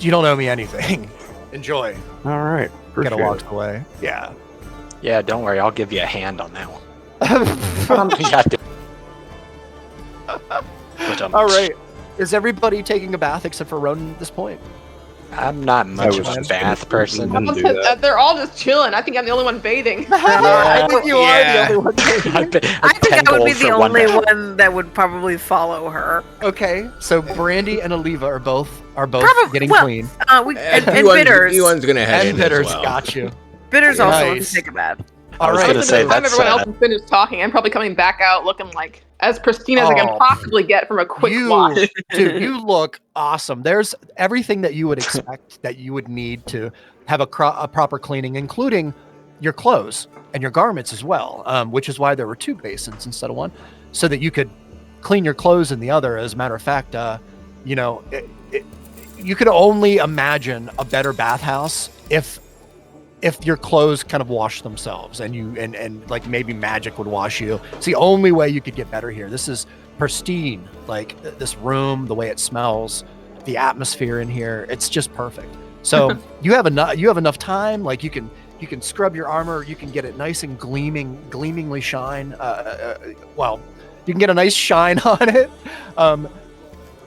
You don't owe me anything. Enjoy. All right. Kind of walks away. Yeah. Yeah, don't worry. I'll give you a hand on that one. All right. Is everybody taking a bath except for Ronan at this point? I'm not much of a bath person. They're all just chilling. I think I'm the only one bathing. I think you are the only one bathing. I think I would be the only one that would probably follow her. Okay, so Brandy and Oliva are both getting clean. And Bitters. Ewan's gonna head in Bitters, as well. got you. Bitters also wants to take a bath. All right. I was gonna say By the time that's. everyone else is finished talking, I'm probably coming back out looking like as pristine as I can Oh, possibly get from a quick wash. Dude, you look awesome. There's everything that you would expect that you would need to have a proper cleaning, including your clothes and your garments as well, which is why there were 2 basins instead of 1, so that you could clean your clothes in the other. As a matter of fact, you know, you could only imagine a better bathhouse if your clothes kind of wash themselves and like maybe magic would wash you. It's the only way you could get better here. This is pristine, like this room, the way it smells, the atmosphere in here, it's just perfect. So you have enough time, like you can scrub your armor, you can get it nice and gleamingly shine. Well, you can get a nice shine on it.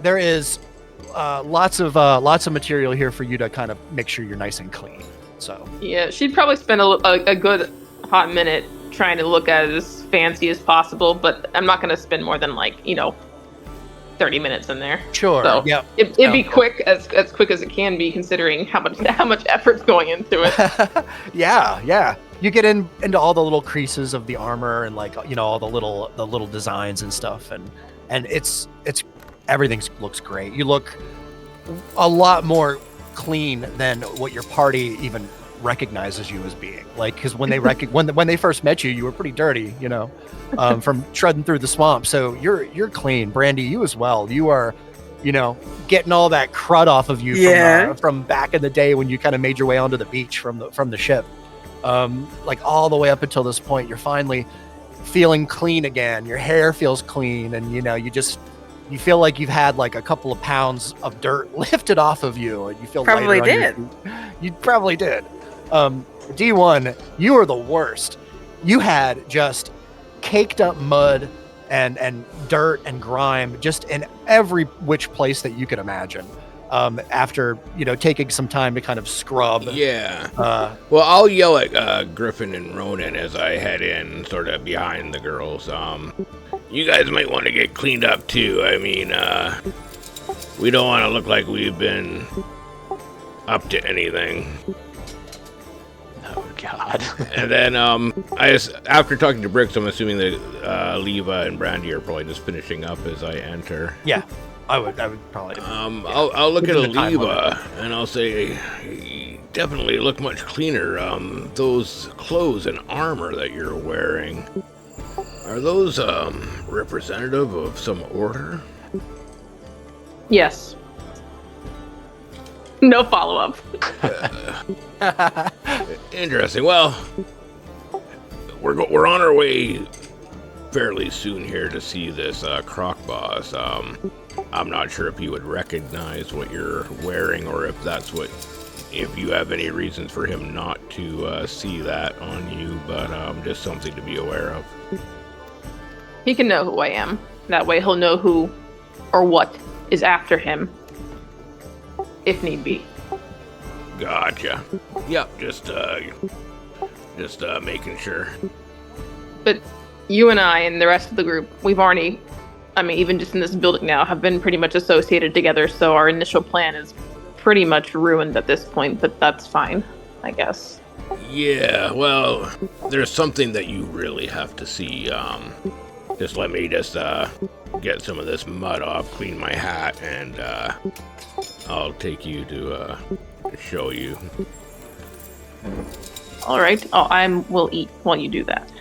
There is lots of material here for you to kind of make sure you're nice and clean. So yeah, she'd probably spend a good hot minute trying to look at it as fancy as possible, but I'm not going to spend more than 30 minutes in there. Sure. So yeah. It'd be quick as quick as it can be, considering how much effort's going into it. Yeah. You get into all the little creases of the armor and all the little designs and stuff, and it's everything looks great. You look a lot more clean than what your party even recognizes you as being, because when they when they first met you, you were pretty dirty, from treading through the swamp. So you're clean. Brandy, you as well. You are, getting all that crud off of you from back in the day when you kind of made your way onto the beach from the ship. All the way up until this point, you're finally feeling clean again. Your hair feels clean, and you feel like you've had a couple of pounds of dirt lifted off of you, and you feel Probably lighter on your feet. You probably did. D1, you are the worst. You had just caked up mud and dirt and grime just in every which place that you could imagine. After taking some time to kind of scrub. Yeah. Well, I'll yell at Griffin and Ronan as I head in, sort of behind the girls. You guys might want to get cleaned up too. I mean, we don't want to look like we've been up to anything. Oh God. And then after talking to Bricks, I'm assuming that Leva and Brandy are probably just finishing up as I enter. Yeah. I would probably. I'll look at Leva and I'll say, you definitely look much cleaner. Those clothes and armor that you're wearing, are those representative of some order? Yes. No follow-up. Interesting. Well, we're on our way fairly soon here to see this croc boss. I'm not sure if he would recognize what you're wearing, or if you have any reasons for him not to see that on you, but just something to be aware of. He can know who I am. That way he'll know who or what is after him, if need be. Gotcha. Yep, just making sure. But you and I and the rest of the group, we've already, even just in this building now, have been pretty much associated together, so our initial plan is pretty much ruined at this point, but that's fine, I guess. Yeah, well, there's something that you really have to see. Just let me get some of this mud off, clean my hat, and I'll take you to show you. All right. Will eat while you do that.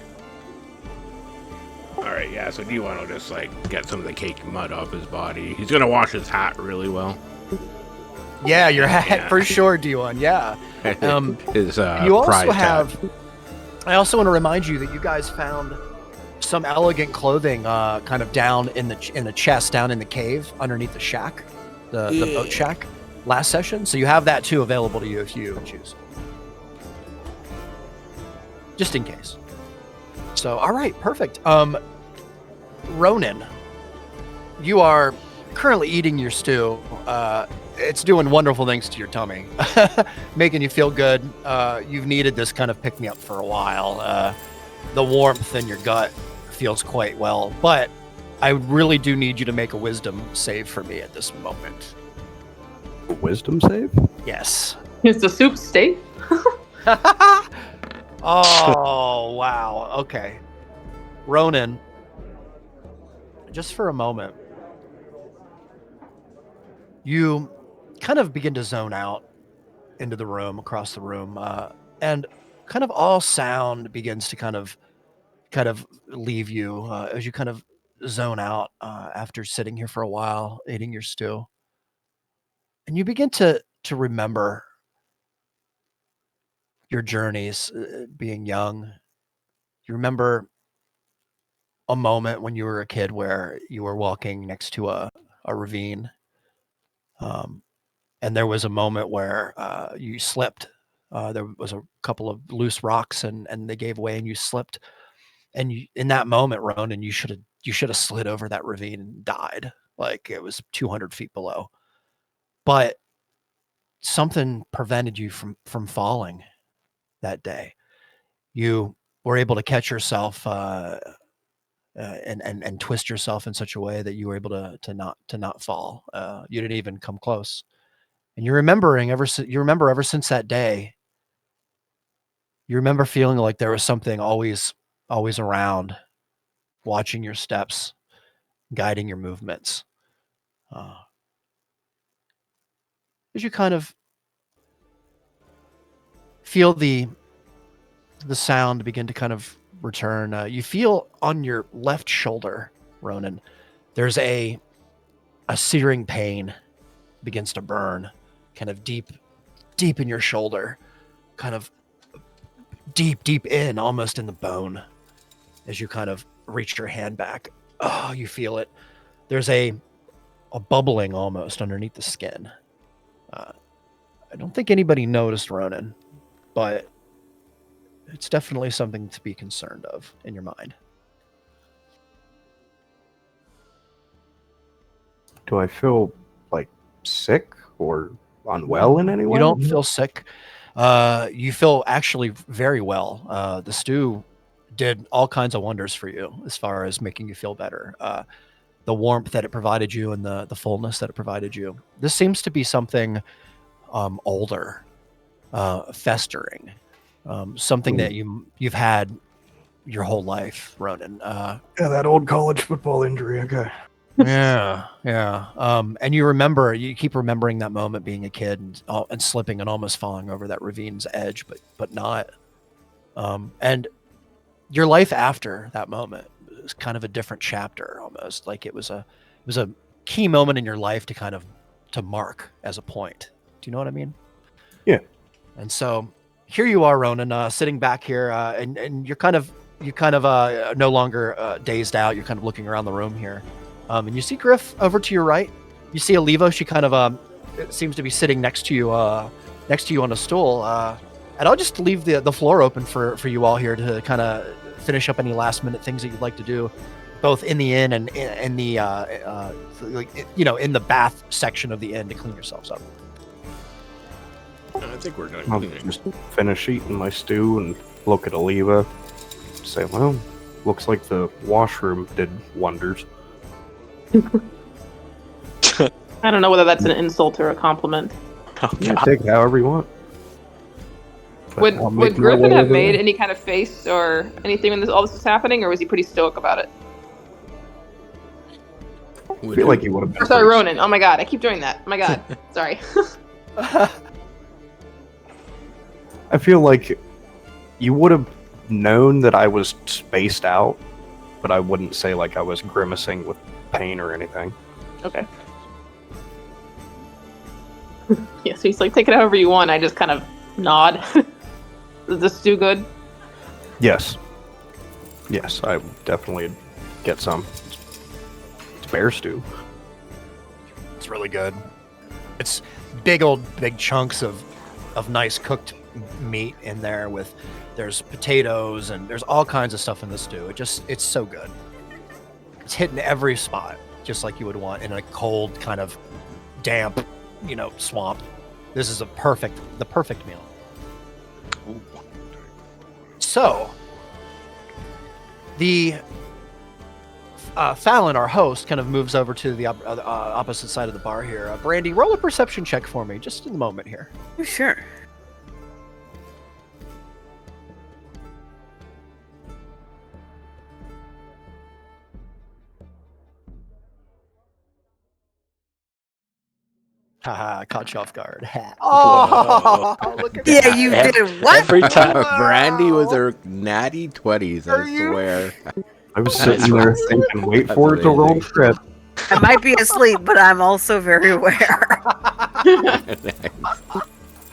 All right, yeah. So do you want to just get some of the caked mud off his body? He's gonna wash his hat really well. Yeah, your hat for sure, D1. Yeah. His you also pride have. hat. I also want to remind you that you guys found some elegant clothing, kind of down in the chest, down in the cave underneath the shack, the boat shack, last session. So you have that too available to you if you choose, just in case. So all right, perfect. Ronan, you are currently eating your stew. It's doing wonderful things to your tummy, making you feel good. You've needed this kind of pick me up for a while. The warmth in your gut feels quite well, but I really do need you to make a wisdom save for me at this moment. A wisdom save? Yes. Is the soup safe? Oh, wow. Okay. Ronan, just for a moment, you kind of begin to zone out into the room, across the room, and kind of all sound begins to kind of leave you as you kind of zone out after sitting here for a while, eating your stew, and you begin to remember your journeys, being young. You remember a moment when you were a kid where you were walking next to a ravine, um, and there was a moment where you slipped. There was a couple of loose rocks, and they gave way, and you slipped. And in that moment, Ronan, you should have slid over that ravine and died. Like it was 200 feet below, but something prevented you from falling that day. You were able to catch yourself and twist yourself in such a way that you were able to not fall. You didn't even come close. And you remember ever since that day, you remember feeling like there was something always around, watching your steps, guiding your movements. Uh, as you kind of feel the sound begin to kind of return, you feel on your left shoulder, Ronan, there's a searing pain begins to burn, kind of deep in your shoulder, kind of deep in, almost in the bone. As you kind of reach your hand back, oh, you feel it. There's a bubbling almost underneath the skin. I don't think anybody noticed, Ronan, but it's definitely something to be concerned of in your mind. Do I feel like sick or unwell in any way? You don't feel sick. You feel actually very well. The stew did all kinds of wonders for you as far as making you feel better. The warmth that it provided you and the fullness that it provided you. This seems to be something older, festering, something that you've had your whole life, Ronan. Yeah, that old college football injury. Okay. Yeah. And you keep remembering that moment being a kid and slipping and almost falling over that ravine's edge, but not. And your life after that moment was kind of a different chapter, almost like it was a key moment in your life to mark as a point. Do you know what I mean? Yeah. And so here you are, Ronan, sitting back here, and you kind of no longer dazed out. You're kind of looking around the room here, and you see Griff over to your right. You see Aliva. She kind of it seems to be sitting next to you on a stool. And I'll just leave the floor open for you all here to kind of finish up any last minute things that you'd like to do, both in the inn and in the in the bath section of the inn to clean yourselves up. I think we're done I'll cleaning. just finish eating my stew and look at Aliva. Say, well, looks like the washroom did wonders. I don't know whether that's an insult or a compliment. Oh, Yeah, God. take it however you want. But Would I'll make would my Griffin way have over made there. any kind of face or anything when all this was happening, or was he pretty stoic about it? I feel like he would have been. Or sorry, pretty- Ronan. Oh my god, I keep doing that. Oh my god, sorry. I feel like you would have known that I was spaced out, but I wouldn't say like I was grimacing with pain or anything. Okay. Yeah, so he's like, take it however you want. I just kind of nod. Is this stew good? Yes. Yes, I would definitely get some. It's bear stew. It's really good. It's big chunks of nice cooked meat in there there's potatoes and there's all kinds of stuff in the stew. It's so good. It's hitting every spot just like you would want in a cold kind of damp, swamp. This is the perfect meal. So the Fallon, our host, kind of moves over to the opposite side of the bar here. Brandy, roll a perception check for me, just in the moment here. Sure. Haha, caught you off guard. Oh, look at Yeah, that. you Ev- did what? Every time. Brandy with her natty 20s, Are I you- swear. I was That is sitting there right. thinking, wait That's for it to roll amazing. trip. I might be asleep, but I'm also very aware.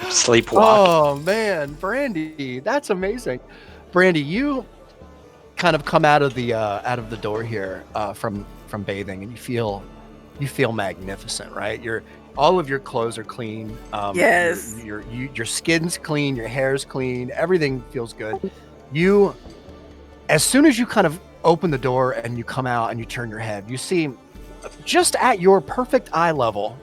Sleepwalk. Oh man, Brandy, that's amazing. Brandy, you kind of come out of the door here from bathing, and you feel magnificent, right? All of your clothes are clean. Yes. Your skin's clean, your hair's clean, everything feels good. As soon as you kind of open the door and you come out and you turn your head, you see just at your perfect eye level,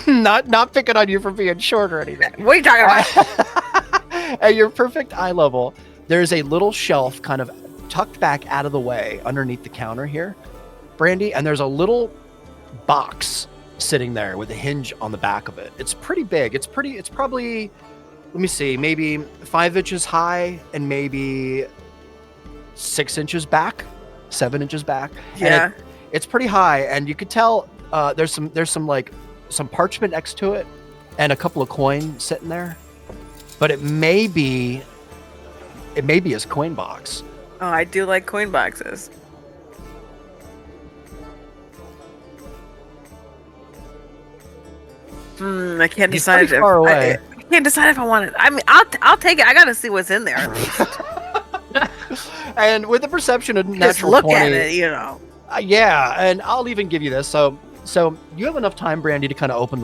not picking on you for being short or anything. What are you talking about? At your perfect eye level, there's a little shelf kind of tucked back out of the way underneath the counter here, Brandy, and there's a little box sitting there with a hinge on the back of it. It's pretty big. It's probably, let me see, maybe 5 inches high and maybe 6 inches back, 7 inches back. Yeah. And it's pretty high, and you could tell there's some parchment next to it and a couple of coins sitting there, but it may be his coin box. Oh, I do like coin boxes. I can't He's decide pretty far away. I can't decide if I want it. I mean, I'll take it. I gotta see what's in there. At least. And with the perception of Just natural look 20, at it, you know. Yeah, and I'll even give you this. So you have enough time, Brandy, to kind of open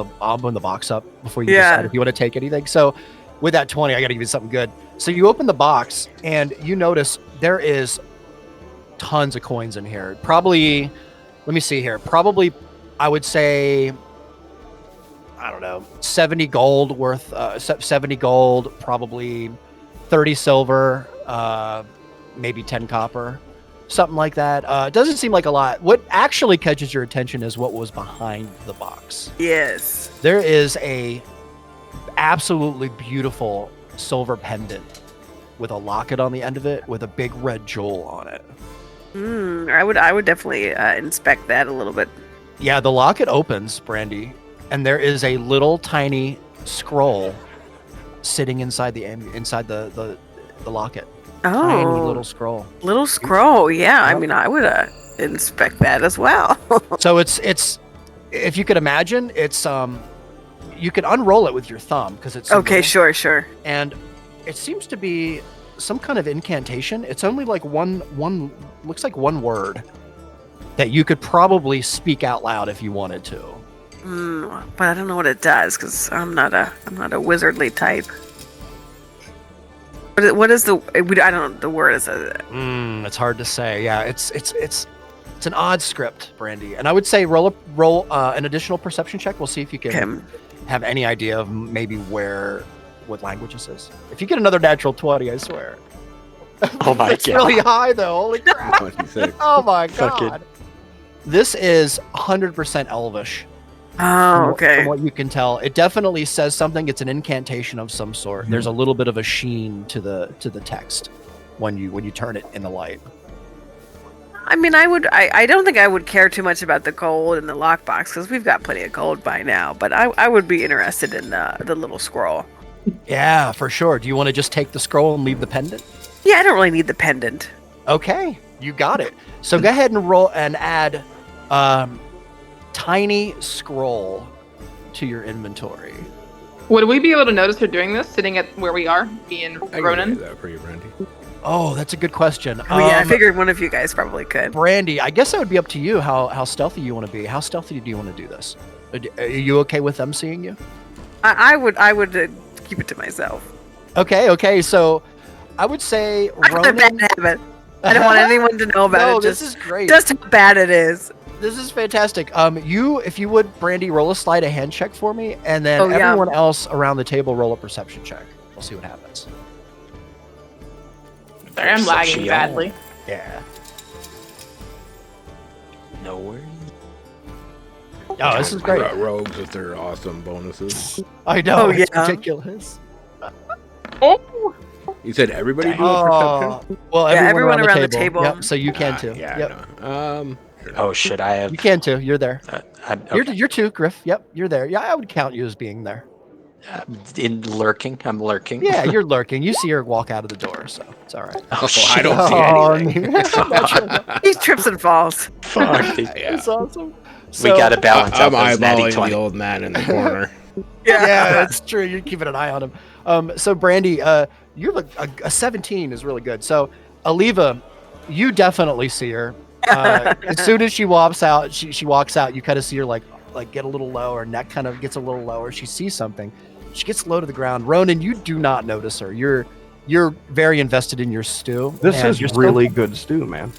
the box up before you decide if you want to take anything. So with that 20, I got to give you something good. So you open the box and you notice there is tons of coins in here. Probably, let me see here. Probably, I would say, I don't know, 70 gold worth, 70 gold, probably 30 silver, maybe 10 copper, something like that. It doesn't seem like a lot. What actually catches your attention is what was behind the box. Yes. There is a absolutely beautiful silver pendant with a locket on the end of it with a big red jewel on it. I would definitely inspect that a little bit. Yeah, the locket opens, Brandy, and there is a little tiny scroll sitting inside the locket. Tiny Oh, little scroll. little scroll. Yeah, I Yep. mean, I would inspect that as well. So it's if you could imagine, it's you could unroll it with your thumb because it's Okay, little, sure. and it seems to be some kind of incantation. It's only like one looks like one word that you could probably speak out loud if you wanted to. But I don't know what it does because I'm not a wizardly type. What is the? I don't know. The word is. It's hard to say. Yeah, it's an odd script, Brandy, and I would say roll an additional perception check. We'll see if you can have any idea of maybe what language this is. If you get another natural 20, I swear. Oh my It's god. really high though. Holy crap! 26. Oh my Fucking- god. This is 100% Elvish. Oh, From okay. what you can tell, it definitely says something. It's an incantation of some sort. There's a little bit of a sheen to the text when you turn it in the light. I mean, I don't think I would care too much about the gold in the lockbox because we've got plenty of gold by now. But I would be interested in the little scroll. Yeah, for sure. Do you want to just take the scroll and leave the pendant? Yeah, I don't really need the pendant. Okay, you got it. So go ahead and roll and add tiny scroll to your inventory. Would we be able to notice her doing this, sitting at where we are, being I can do Ronan? that for you, Brandy. Oh, that's a good question. Oh yeah, I figured one of you guys probably could. Brandy, I guess that would be up to you how stealthy you want to be. How stealthy do you want to do this? Are you okay with them seeing you? I would keep it to myself. Okay. So I would say I have a Ronan. bad habit. I don't want anyone to know about No, it. this is great. Just how bad it is. This is fantastic. If you would, Brandy, roll a sleight of hand check for me, and then Oh, yeah. everyone else around the table roll a perception check. We'll see what happens. Sorry, I'm lagging Perception. badly. Yeah. No worries. Oh, this is great. Got rogues with their awesome bonuses. I know. Oh, It's yeah. ridiculous. Oh, You said everybody do a Oh, perception? well, Yeah, everyone everyone around the table. table. Yep, so you can too. Yeah. Yep. No. Oh shit! I have. You can too. You're there. Okay. You're two, Griff. Yep, you're there. Yeah, I would count you as being there. In lurking. I'm lurking. Yeah, you're lurking. You see her walk out of the door, so it's all right. Oh shit! I don't see anything. He trips and falls. Fuck. Yeah. That's awesome. We gotta balance I'm out those natty eyeballing 20. the old man in the corner. Yeah, that's true. You're keeping an eye on him. So Brandy, you look a 17 is really good. So Aliva, you definitely see her. As soon as she walks out, she walks out. You kind of see her like get a little low. Her neck kind of gets a little lower. She sees something. She gets low to the ground. Ronan, you do not notice her. You're very invested in your stew. This and is you're really good stew, man.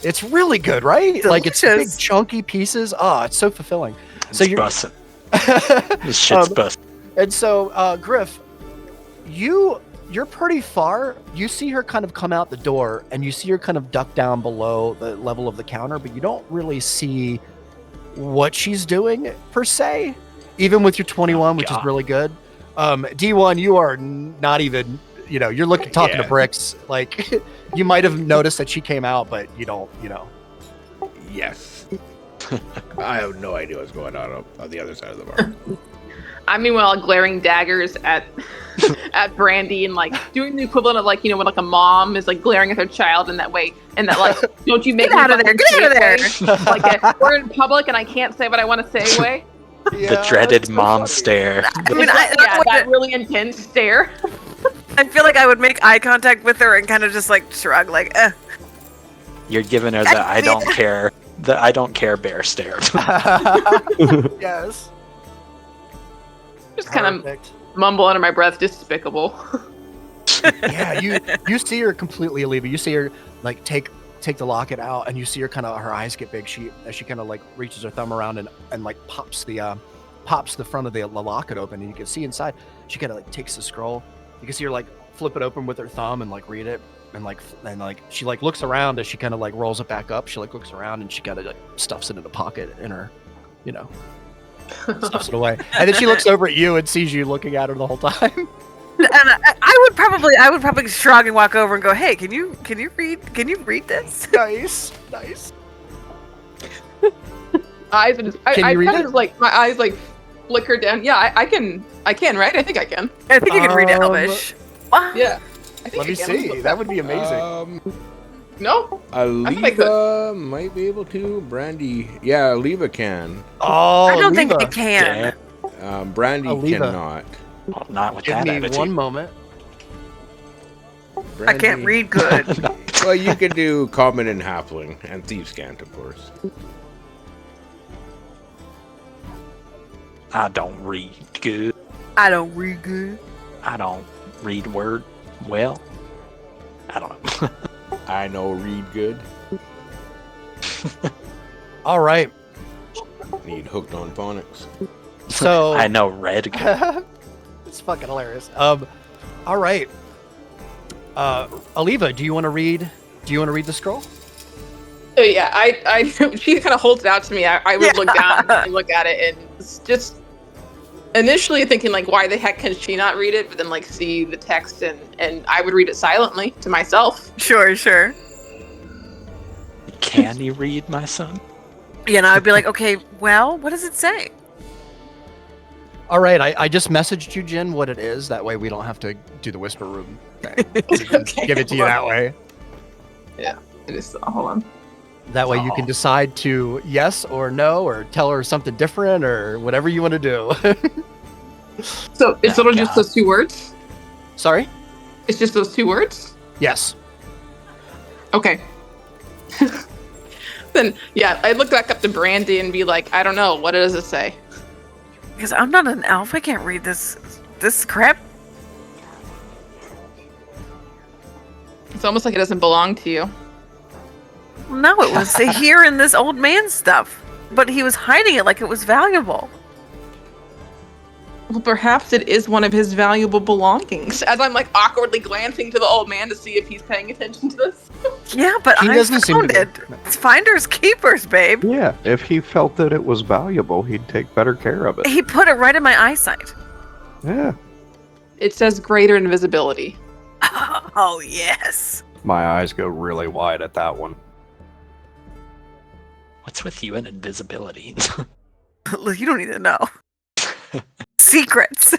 It's really good, right? Like it's big Delicious. chunky pieces. Oh, it's so fulfilling. So It's you're busting. This shit's busting. and so Griff, you're pretty far. You see her kind of come out the door, and you see her kind of duck down below the level of the counter, but you don't really see what she's doing per se. Even with your 21, which is God. really good. D1, you are not even. You're talking to Yeah. bricks. Like you might have noticed that she came out, but you don't. Yes. I have no idea what's going on the other side of the bar. I meanwhile glaring daggers at at Brandy and like doing the equivalent of like when like a mom is like glaring at their child in that way, and that like don't you make Get me out of there! fucking Get out of say there! it way. Like we're in public and I can't say what I want to say way. The dreaded mom stare. I mean, That really intense stare. I feel like I would make eye contact with her and kind of just like shrug, like, You're giving her the I don't care. The I don't care bear stare. Yes. Just kind of Perfect. mumble under my breath, despicable. Yeah, you see her completely leave. You see her like take the locket out, and you see her kind of her eyes get big. She kind of like reaches her thumb around and like pops the front of the locket open, and you can see inside. She kind of like takes the scroll. You can see her like flip it open with her thumb and like read it, and like she like looks around as she kind of like rolls it back up. She like looks around and she kind of like stuffs it in a pocket in her, stuffs it away. And then she looks over at you and sees you looking at her the whole time. And I would probably shrug and walk over and go, "Hey, can you read this?" Nice. Eyes and I Can you read kind it? of like my eyes like flicker down. Yeah, I can, right? I think I can. I think you can read it, Um, Elvish. Wow. Yeah. I think Let me I can. see. That would be amazing. No. I Aliva might be able to. Brandy, yeah, Aliva can. Oh, I don't think Aliva. I can. Brandy Aliva. cannot. Well, not with Give that me attitude. one moment. I can't read good. Well, you can do common and halfling, and thieves can't, of course. I don't read good. I don't read good. I don't read word well. I don't know. I know read good. All right. Need hooked on phonics. So I know red good. it's fucking hilarious. All right. Aliva, do you want to read the scroll? Oh yeah, I she kind of holds it out to me. I would look down and look at it, and it's just initially thinking like, why the heck can she not read it? But then like see the text, and I would read it silently to myself. Sure. Can you read, my son? Yeah, and I'd be like, okay, well, what does it say? All right, I just messaged you, Jen, what it is. That way we don't have to do the whisper room thing. We can Okay, give it to you that way. Just hold on. That way you can decide to yes or no, or tell her something different, or whatever you want to do. So it's Oh, literally just God. those two words. Sorry? It's just those two words. Yes. Okay. Then yeah, I'd look back up to Brandy and be like, I don't know, what does it say? Because I'm not an elf. I can't read this crap. It's almost like it doesn't belong to you. No, it was here in this old man's stuff, but he was hiding it like it was valuable. Well, perhaps it is one of his valuable belongings. As I'm like awkwardly glancing to the old man to see if he's paying attention to this. Yeah, but He I doesn't seem found to it. be. It's finders keepers, babe. Yeah, if he felt that it was valuable, he'd take better care of it. He put it right in my eyesight. Yeah. It says greater invisibility. Oh yes. My eyes go really wide at that one. What's with you and invisibility? Look, you don't need to know. Secrets.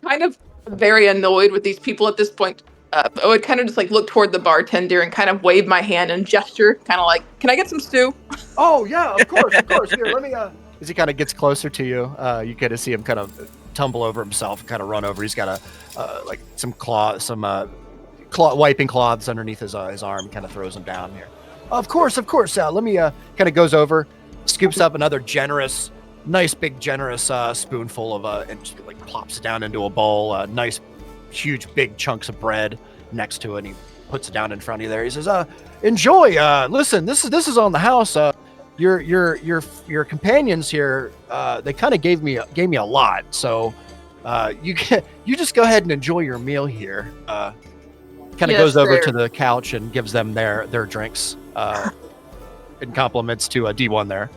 Kind of very annoyed with these people at this point. I would kind of just like look toward the bartender and kind of wave my hand and gesture, kind of like, "Can I get some stew?" Oh yeah, of course, of course. Here, let me. As he kind of gets closer to you, you kind of see him kind of tumble over himself and kind of run over. He's got like some wiping cloths underneath his arm. Kind of throws him down here. Of course, of course. Let me. Kind of goes over, scoops up another nice big generous spoonful of and just, like plops it down into a bowl. Nice, huge, big chunks of bread next to it. And he puts it down in front of you there. He says, "Enjoy. Listen, this is on the house. Your companions here. They kind of gave me a lot. So, you just go ahead and enjoy your meal here." Kind of goes over to the couch and gives them their drinks. In compliments to D1 there.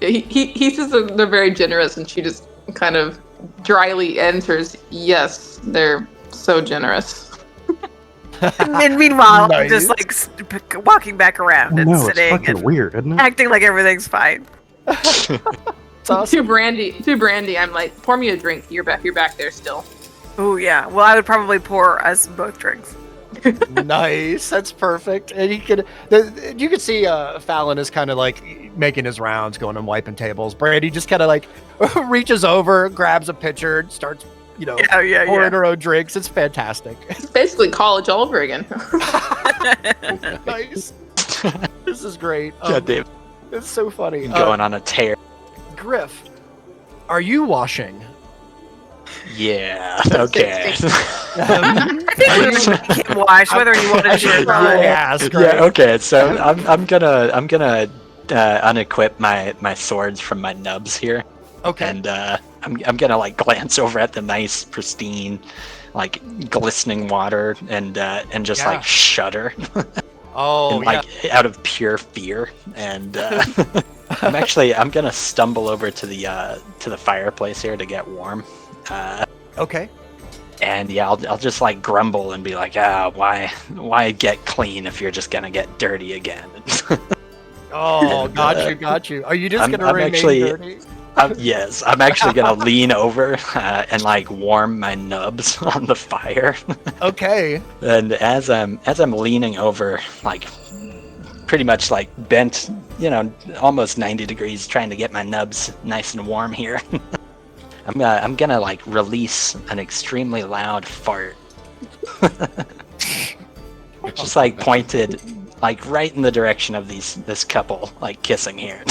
He says they're very generous, and she just kind of dryly answers, "Yes, they're so generous." And meanwhile, I'm Nice. just like walking back around and No, it's sitting fucking and weird, isn't it? acting like everything's fine. It's awesome. To Brandy, I'm like, "Pour me a drink. You're back there still." Oh yeah. Well, I would probably pour us both drinks. Nice, that's perfect. And you could see Fallon is kind of like making his rounds, going and wiping tables. Brandy just kind of like reaches over, grabs a pitcher, and starts pouring her own drinks. It's fantastic. It's basically college all over again. Nice. This is great. God damn. It's so funny. Going on a tear. Griff, are you washing? Yeah. Okay. I think we would make him wash whether he wanted to or not. Yeah, that's great. Yeah. Okay. So I'm gonna unequip my swords from my nubs here, Okay. and I'm gonna like glance over at the nice pristine, like glistening water, and just Yeah. like shudder, Oh, and, like out of pure fear. And I'm gonna stumble over to the fireplace here to get warm. okay. And yeah, I'll just like grumble and be like, why get clean if you're just gonna get dirty again? Oh, And, got you. Are you just I'm gonna remain actually- dirty? Yes, I'm actually gonna lean over and like warm my nubs on the fire. Okay. And as I'm leaning over, like pretty much like bent, almost 90 degrees, trying to get my nubs nice and warm here. I'm gonna like release an extremely loud fart. Just like pointed like right in the direction of this couple like kissing here.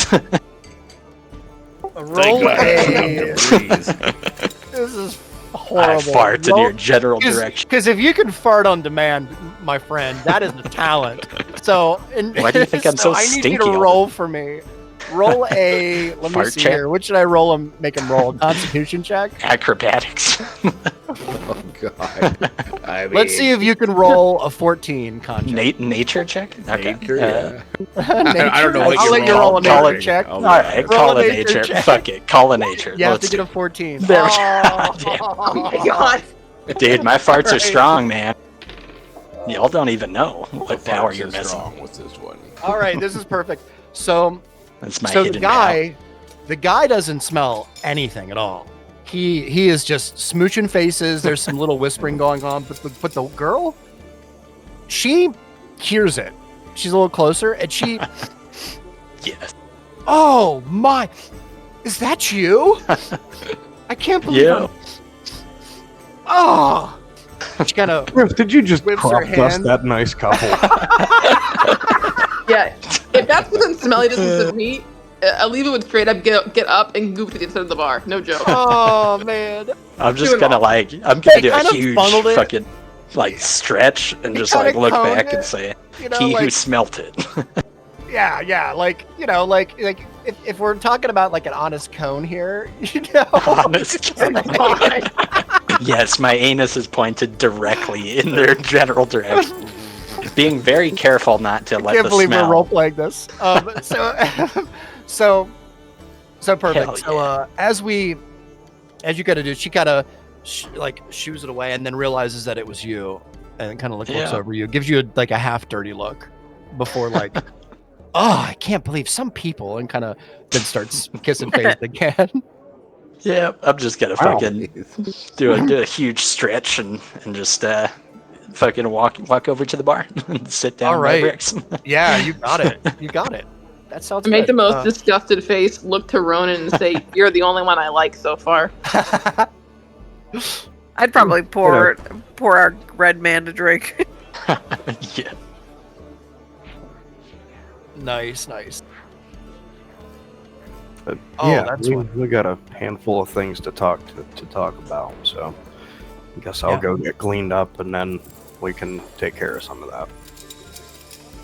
Roll God a. it's enough to breathe. This is I horrible. fart in your general direction. Because if you can fart on demand, my friend, that is a talent. So, Why do you think I'm so I need you stinky to all roll for me. Roll a. Let me Fart see check? here. What should I roll him? Make him roll a Constitution check. Acrobatics. Oh god. I mean, Let's see if you can roll a 14 con check. Nature check. Okay. nature, yeah. I don't know what I'll you let you roll. roll a Call nature it- check. I'll All be right, Roll call a a nature nature. check. Fuck it, call a nature. You have Let's to get do a 14. There we go. Oh, Damn. Oh my god. it. Dude, my farts are Right. strong, man. Y'all don't even know what the power farts you're is missing. wrong with this one. All right, this is perfect. So, That's my so hidden the guy doesn't smell anything at all. He is just smooching faces. There's some little whispering going on, but the girl, she hears it. She's a little closer, and she, power. Yes. oh my, is that you? I can't believe Yeah. it. Oh, she kind of Griff, did you just Whips her crop dust hand. that nice couple? Yeah. If that's within smelly distance of me, Aliva would straight up get up and goof to the inside of the bar. No joke. oh man. I'm just Doing gonna all- I'm gonna They do kind a of huge funneled it. fucking like stretch and They just like kinda look coned back it, and say, You know, "He who like, smelt it." yeah, like if we're talking about like an honest cone here, Honest. Yes, my anus is pointed directly in their general direction. Being very careful not to I let can't the believe smell. we're role playing this. So perfect. Hell So as you gotta do, she kind of like shoos it away and then realizes that it was you, and kind of looks Yeah. over you, gives you like a half dirty look, before like, oh, I can't believe some people, and kind of then starts kissing face again. Yeah, I'm just gonna Wow. fucking do a huge stretch and just fucking walk over to the bar and sit down All by right. Bricks. Yeah, you got it. You got it. That sounds I make the good. most disgusted face, look to Ronan, and say, "You're the only one I like so far." I'd probably pour our red man to drink. Yeah. Nice. But Oh, yeah, that's we got a handful of things to talk about. So I guess I'll Yeah. go get cleaned up, and then we can take care of some of that.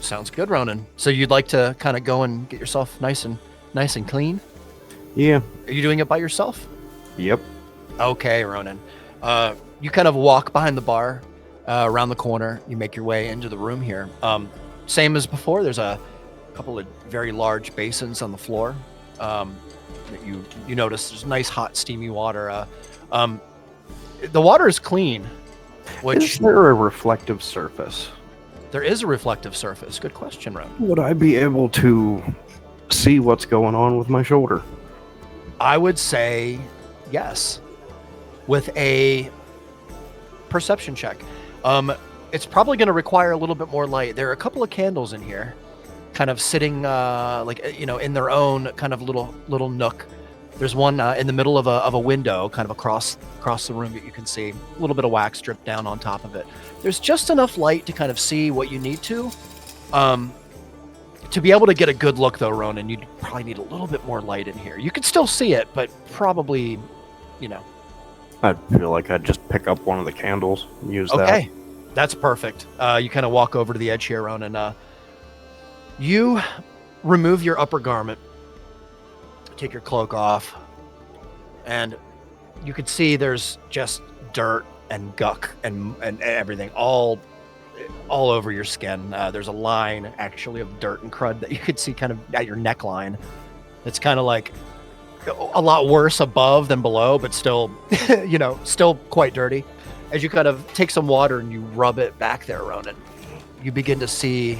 Sounds good, Ronan. So you'd like to kind of go and get yourself nice and clean? Yeah. Are you doing it by yourself? Yep. Okay, Ronan. You kind of walk behind the bar, around the corner. You make your way into the room here. Same as before. There's a couple of very large basins on the floor. That you notice there's nice, hot, steamy water. The water is clean, which Is there a reflective surface? there is a reflective surface. Good question, Ronan. Would I be able to see what's going on with my shoulder? I would say yes, with a perception check. It's probably going to require a little bit more light. There are a couple of candles in here, kind of sitting in their own kind of little nook. There's one in the middle of a window, kind of across the room that you can see. A little bit of wax dripped down on top of it. There's just enough light to kind of see what you need to. To be able to get a good look, though, Ronan, you'd probably need a little bit more light in here. You could still see it, but probably, I feel like I'd just pick up one of the candles and use that. Okay, that's perfect. You kind of walk over to the edge here, Ronan. You remove your upper garment, take your cloak off, and you could see there's just dirt and guck and everything all over your skin. There's a line, actually, of dirt and crud that you could see kind of at your neckline. It's kind of like a lot worse above than below, but still, still quite dirty. As you kind of take some water and you rub it back there, Ronan, you begin to see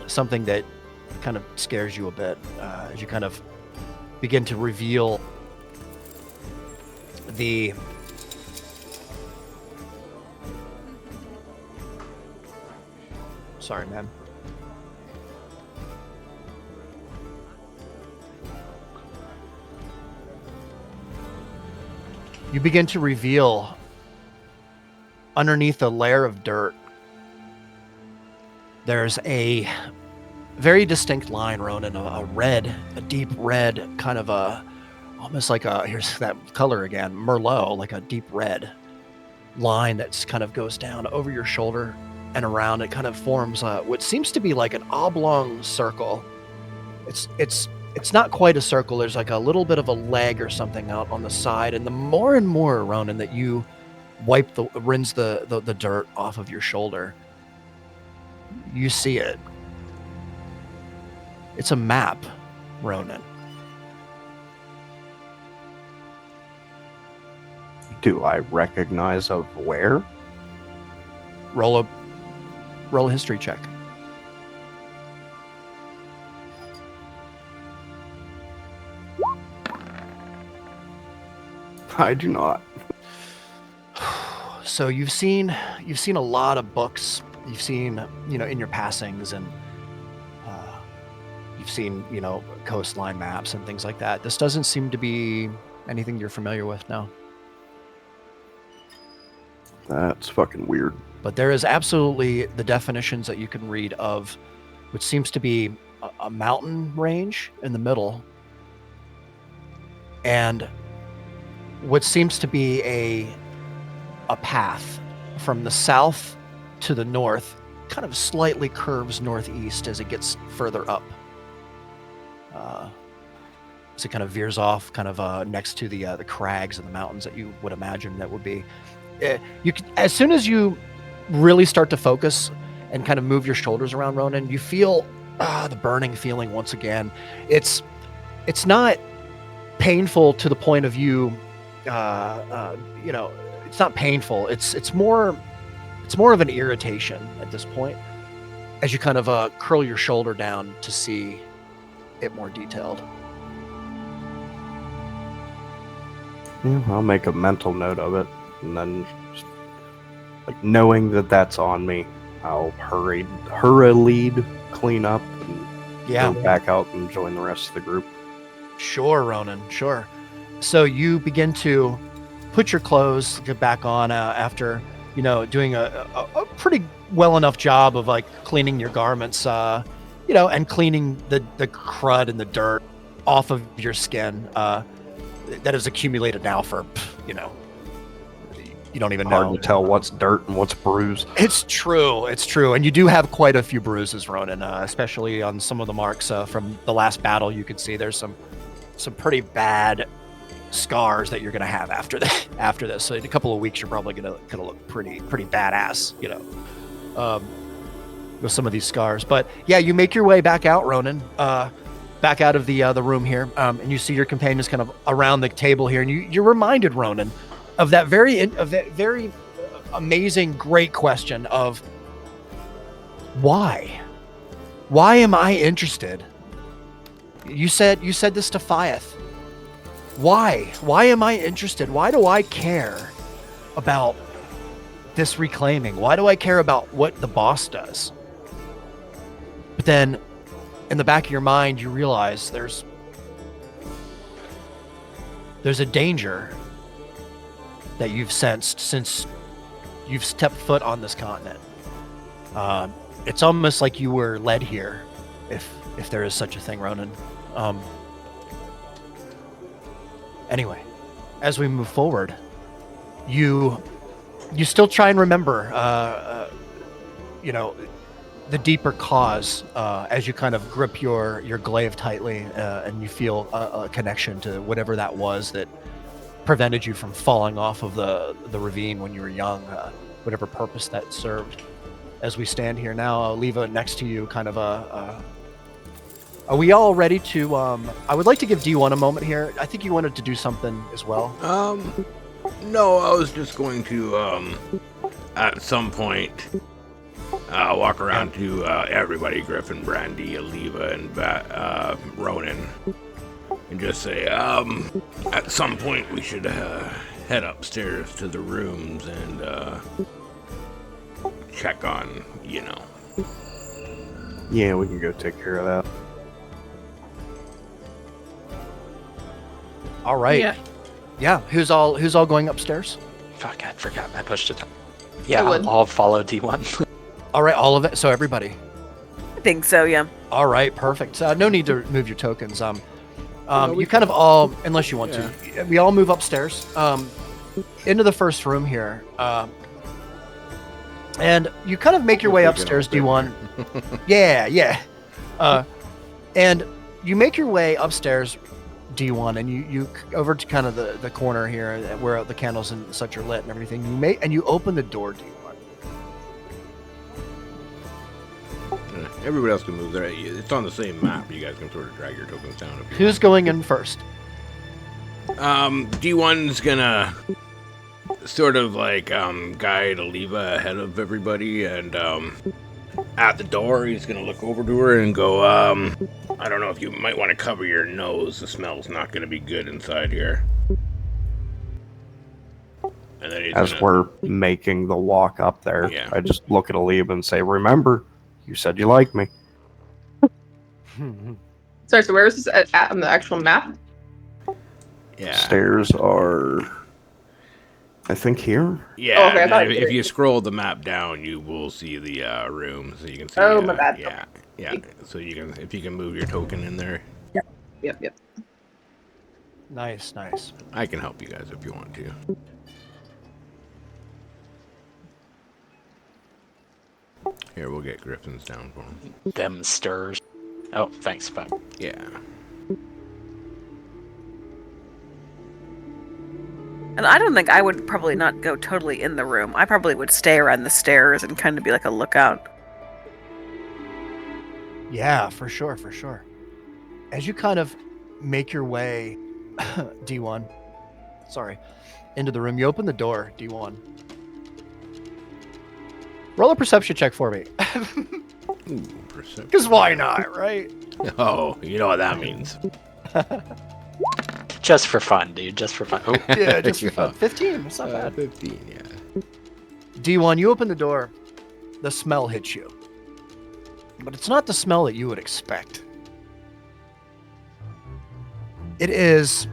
something that kind of scares you a bit as you kind of begin to reveal the sorry, man. You begin to reveal underneath a layer of dirt, there's a very distinct line, Ronan, a deep red, kind of almost like here's that color again, Merlot, like a deep red line that's kind of goes down over your shoulder and around. It kind of forms what seems to be like an oblong circle. It's not quite a circle. There's like a little bit of a leg or something out on the side. And the more and more, Ronan, that you rinse the dirt off of your shoulder, you see it. It's a map, Ronan. Do I recognize of where? Roll a history check. I do not. So you've seen a lot of books. You've seen, in your passings, and you've seen, coastline maps and things like that. This doesn't seem to be anything you're familiar with now. That's fucking weird. But there is absolutely the definitions that you can read of which seems to be a mountain range in the middle, and what seems to be a path from the south to the north, kind of slightly curves northeast as it gets further up. So it kind of veers off, kind of next to the crags and the mountains that you would imagine that would be. You can, as soon as you really start to focus and kind of move your shoulders around, Ronan, you feel the burning feeling once again. It's not painful to the point of you, it's not painful. It's more of an irritation at this point. as you kind of curl your shoulder down to see it more detailed. Yeah, I'll make a mental note of it, and then, just, like, knowing that that's on me, I'll hurriedly clean up and Yeah. go back out and join the rest of the group. Sure, Ronan, sure. So you begin to put your clothes back on after, doing a pretty well enough job of like cleaning your garments, and cleaning the crud and the dirt off of your skin that has accumulated now for, you don't even know. Hard to tell what's dirt and what's bruise. It's true. And you do have quite a few bruises, Ronan, especially on some of the marks from the last battle. You could see there's some pretty bad scars that you're going to have after this. So in a couple of weeks, you're probably going to look pretty badass, with some of these scars. But yeah, you make your way back out, Ronan, back out of the room here, and you see your companions kind of around the table here, and you're reminded, Ronan, of that very amazing, great question of why? Why am I interested? You said this to Fyeth. Why? Why am I interested? Why do I care about this reclaiming? Why do I care about what the boss does? But then, in the back of your mind, you realize there's a danger that you've sensed since you've stepped foot on this continent. It's almost like you were led here, if there is such a thing, Ronan. Anyway, as we move forward, you still try and remember, the deeper cause as you kind of grip your glaive tightly, and you feel a connection to whatever that was that prevented you from falling off of the ravine when you were young, whatever purpose that served. As we stand here now, I'll leave it next to you, kind of are we all ready to, I would like to give D1 a moment here. I think you wanted to do something as well. No, I was just going to, at some point, walk around to everybody, Griffin, Brandy, Aliva, and Ronan, and just say, at some point we should head upstairs to the rooms and check on, Yeah, we can go take care of that. All right. Yeah. Who's all going upstairs? Fuck, I forgot I pushed it. I Yeah, would. I'll follow D1. All right, all of it. So everybody. I think so, yeah. All right, perfect. No need to move your tokens. You kind of all, unless you want to, we all move upstairs into the first room here, and you kind of make your way upstairs, D1. Yeah. And you make your way upstairs, D1, and you over to kind of the corner here where the candles and such are lit and everything. You open the door, D1. Everybody else can move there. It's on the same map. You guys can sort of drag your tokens down. If you Who's want. going in first? D1's gonna sort of like guide Aliva ahead of everybody, and at the door he's gonna look over to her and go, I don't know if you might want to cover your nose. The smell's not gonna be good inside here. And then We're making the walk up there, Yeah. I just look at Alib and say, "Remember, you said you liked me." Sorry, so where is this at on the actual map? Yeah. Stairs are, I think, here. Yeah. Oh, okay, I and thought then you if did. you scroll the map down, you will see the room, so you can see. Oh, my bad. Yeah. So if you can move your token in there, Yep. Nice. I can help you guys if you want to. Here, we'll get Griffins down for him. Them stirs. Oh, thanks, fuck. Yeah. And I don't think I would probably not go totally in the room. I probably would stay around the stairs and kind of be like a lookout. Yeah, for sure. As you kind of make your way, D1, into the room, you open the door, D1. Roll a perception check for me. Ooh, perception. Because why not, right? Oh, you know what that means. Just for fun, dude. Just for fun. Oh, Yeah, just for Yeah. fun. 15, that's not bad. 15, yeah. D1, you open the door, the smell hits you. But it's not the smell that you would expect. It is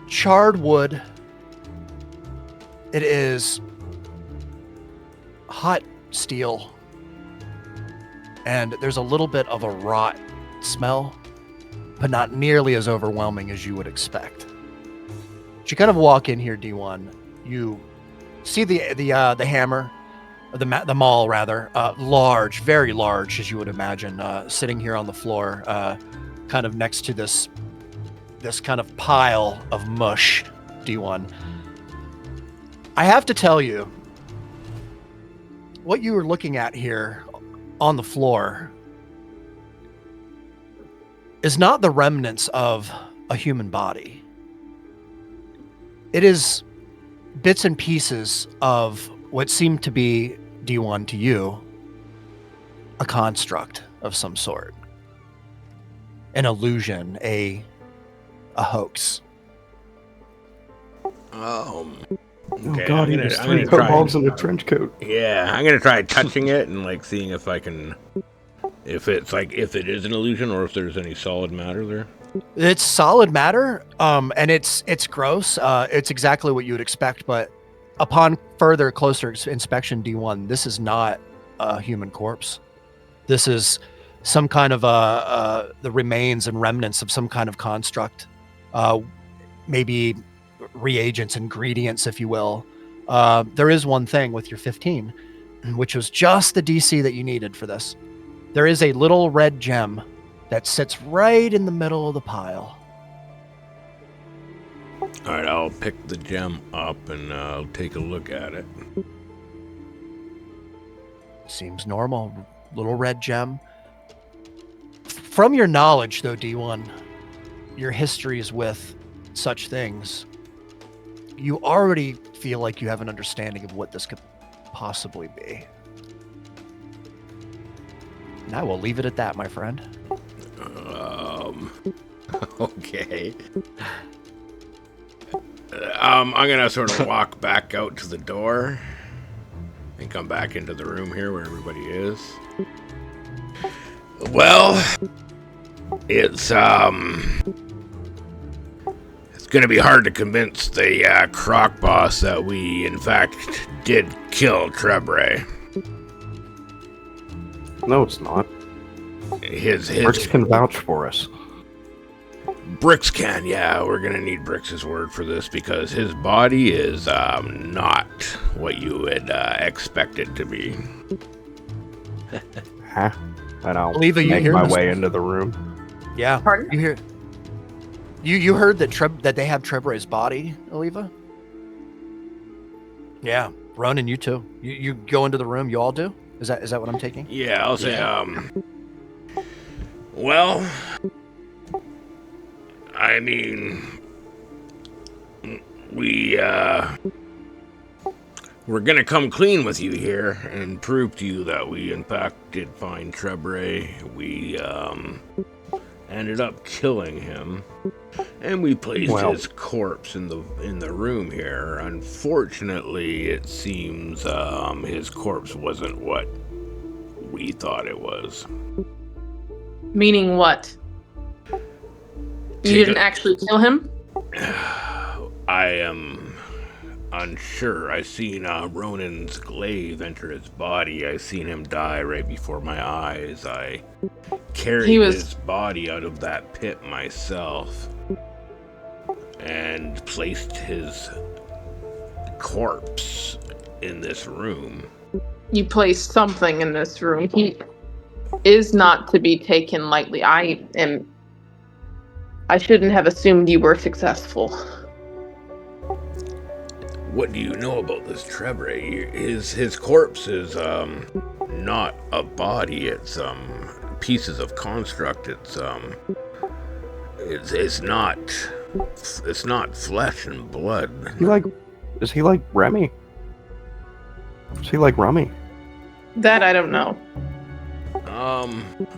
charred wood. It is hot steel. And there's a little bit of a rot smell, but not nearly as overwhelming as you would expect. As you kind of walk in here, D1, you see the hammer, or the maul rather, large, very large, as you would imagine, sitting here on the floor, kind of next to this kind of pile of mush, D1. I have to tell you, what you were looking at here on the floor is not the remnants of a human body. It is bits and pieces of what seemed to be, D1 to you, a construct of some sort. An illusion, a hoax. Oh Okay, god, he I'm was gonna three try. kobolds in a trench coat. Yeah, I'm gonna try touching it and like seeing if I can, if it is an illusion or if there's any solid matter there. It's solid matter, and it's gross. It's exactly what you would expect, but upon further closer inspection, D1, this is not a human corpse. This is some kind of the remains and remnants of some kind of construct, maybe reagents, ingredients, if you will. There is one thing with your 15, which was just the DC that you needed for this. There is a little red gem that sits right in the middle of the pile. All right, I'll pick the gem up and I'll take a look at it. Seems normal. Little red gem. From your knowledge, though, D1, your histories with such things, you already feel like you have an understanding of what this could possibly be. And I will leave it at that, my friend. Okay. I'm gonna sort of walk back out to the door and come back into the room here where everybody is. Well, it's gonna be hard to convince the Croc boss that we, in fact, did kill Trebre. No, it's not. His Bricks can vouch for us. Bricks can, yeah. We're gonna need Bricks' word for this because his body is not what you would expect it to be. Huh? And I'll Oliva, you make hear my this? way into the room. Yeah. Pardon? You hear? You heard that they have Trebre's body, Oliva? Yeah. Ronan, you too. You go into the room. You all do? Is that what I'm taking? Yeah, I'll say, well, I mean, we're gonna come clean with you here and prove to you that we, in fact, did find Trebre. We, ended up killing him, and we placed his corpse in the room here. Unfortunately, it seems, his corpse wasn't what we thought it was. Meaning what? You didn't actually kill him? I am unsure. I seen Ronan's glaive enter his body. I seen him die right before my eyes. I carried his body out of that pit myself and placed his corpse in this room. You placed something in this room. He is not to be taken lightly. I shouldn't have assumed you were successful. What do you know about this Trebre? His corpse is not a body. It's pieces of construct. It's not flesh and blood. Is he like Remy? Is he like Rummy? That I don't know.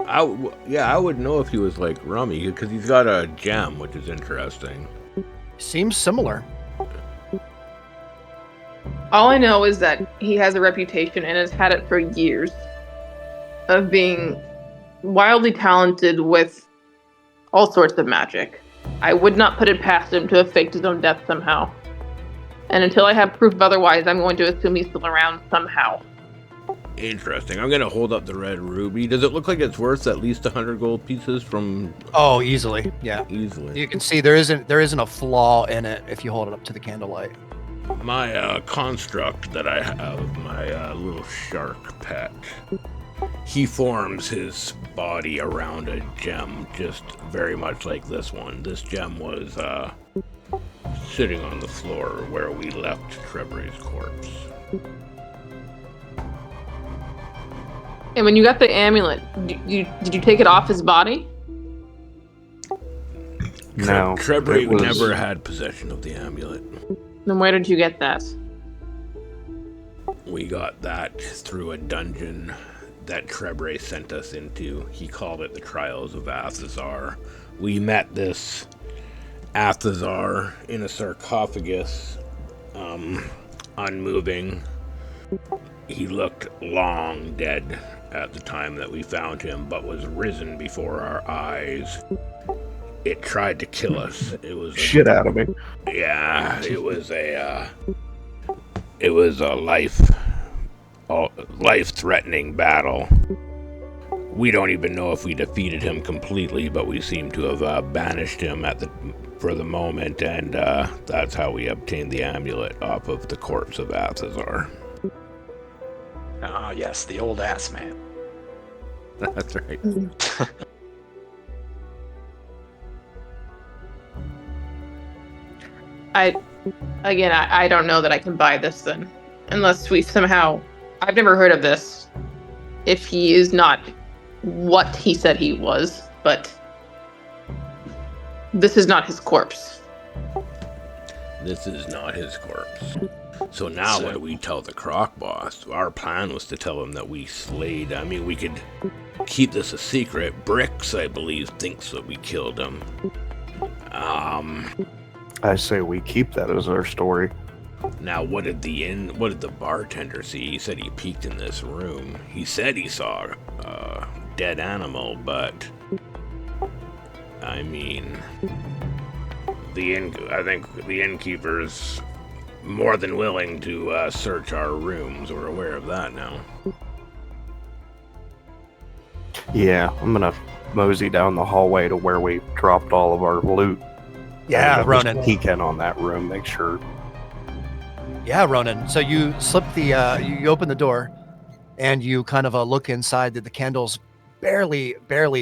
I would know if he was like Rummy because he's got a gem, which is interesting. Seems similar. All I know is that he has a reputation and has had it for years of being wildly talented with all sorts of magic. I would not put it past him to have faked his own death somehow. And until I have proof otherwise, I'm going to assume he's still around somehow. Interesting. I'm gonna hold up the red ruby. Does it look like it's worth at least 100 gold pieces from? Oh, easily. Yeah. Easily. You can see there isn't a flaw in it if you hold it up to the candlelight. My construct that I have, my little shark pet, he forms his body around a gem, just very much like this one. This gem was sitting on the floor where we left Trebre's corpse. And when you got the amulet, did you take it off his body? No. Trebre never had possession of the amulet. Then where did you get that? We got that through a dungeon that Trebre sent us into. He called it the Trials of Athazar. We met this Athazar in a sarcophagus, unmoving. He looked long dead at the time that we found him, but was risen before our eyes. It tried to kill us. It was Shit out of me. Yeah, it was a life-threatening battle. We don't even know if we defeated him completely, but we seem to have banished him for the moment, and that's how we obtained the amulet off of the corpse of Athazar. Ah, yes, the old ass man. That's right. I don't know that I can buy this then. Unless we somehow... I've never heard of this. If he is not what he said he was, but... This is not his corpse. This is not his corpse. So now what do we tell the Croc boss? Our plan was to tell him that we slayed... I mean, we could keep this a secret. Bricks, I believe, thinks that we killed him. I say we keep that as our story. Now, what did the bartender see? He said he peeked in this room. He said he saw a dead animal, but I mean, I think the innkeeper's more than willing to search our rooms. We're aware of that now. Yeah, I'm gonna mosey down the hallway to where we dropped all of our loot. Yeah, Just Ronan. peek in on that room, make sure. Yeah, Ronan. So you slip you open the door, and you kind of look inside. The candle's barely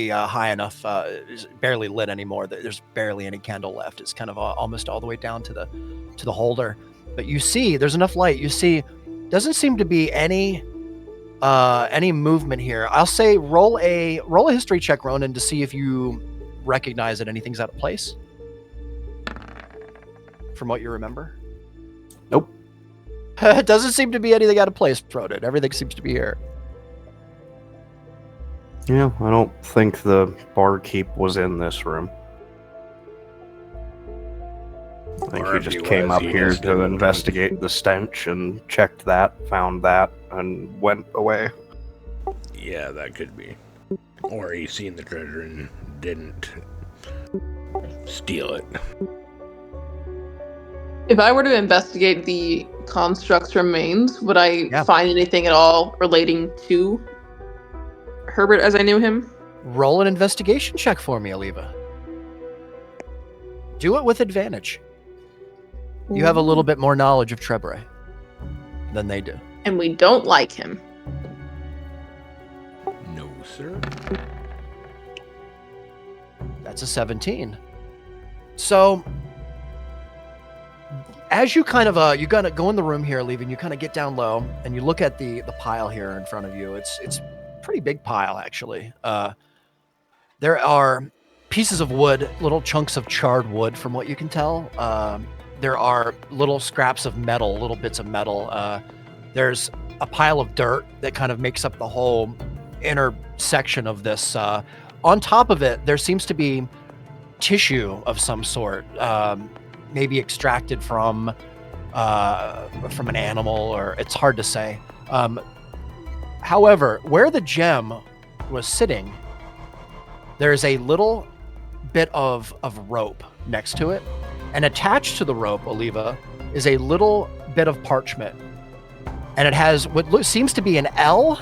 high enough, is barely lit anymore. There's barely any candle left. It's kind of almost all the way down to the holder. But you see, there's enough light. You see, doesn't seem to be any movement here. I'll say roll a history check, Ronan, to see if you recognize that anything's out of place. From what you remember. Nope. It doesn't seem to be anything out of place, Ronan. Everything seems to be here. Yeah, I don't think the barkeep was in this room. I think Or he if just he came was, up he here just to didn't investigate the stench and checked that, found that, and went away. Yeah, that could be. Or he seen the treasure and didn't steal it. If I were to investigate the construct's remains, would I find anything at all relating to Herbert as I knew him? Roll an investigation check for me, Aliva. Do it with advantage. You have a little bit more knowledge of Trebre than they do. And we don't like him. No, sir. That's a 17. So, as you kind of you gotta go in the room here, leaving, you kind of get down low and you look at the pile here in front of you. It's a pretty big pile, actually. There are pieces of wood, little chunks of charred wood, from what you can tell. There are little scraps of metal, little bits of metal. There's a pile of dirt that kind of makes up the whole inner section of this. On top of it, there seems to be tissue of some sort, maybe extracted from an animal, or it's hard to say. However, where the gem was sitting, there's a little bit of rope next to it, and attached to the rope, Oliva, is a little bit of parchment, and it has what seems to be an L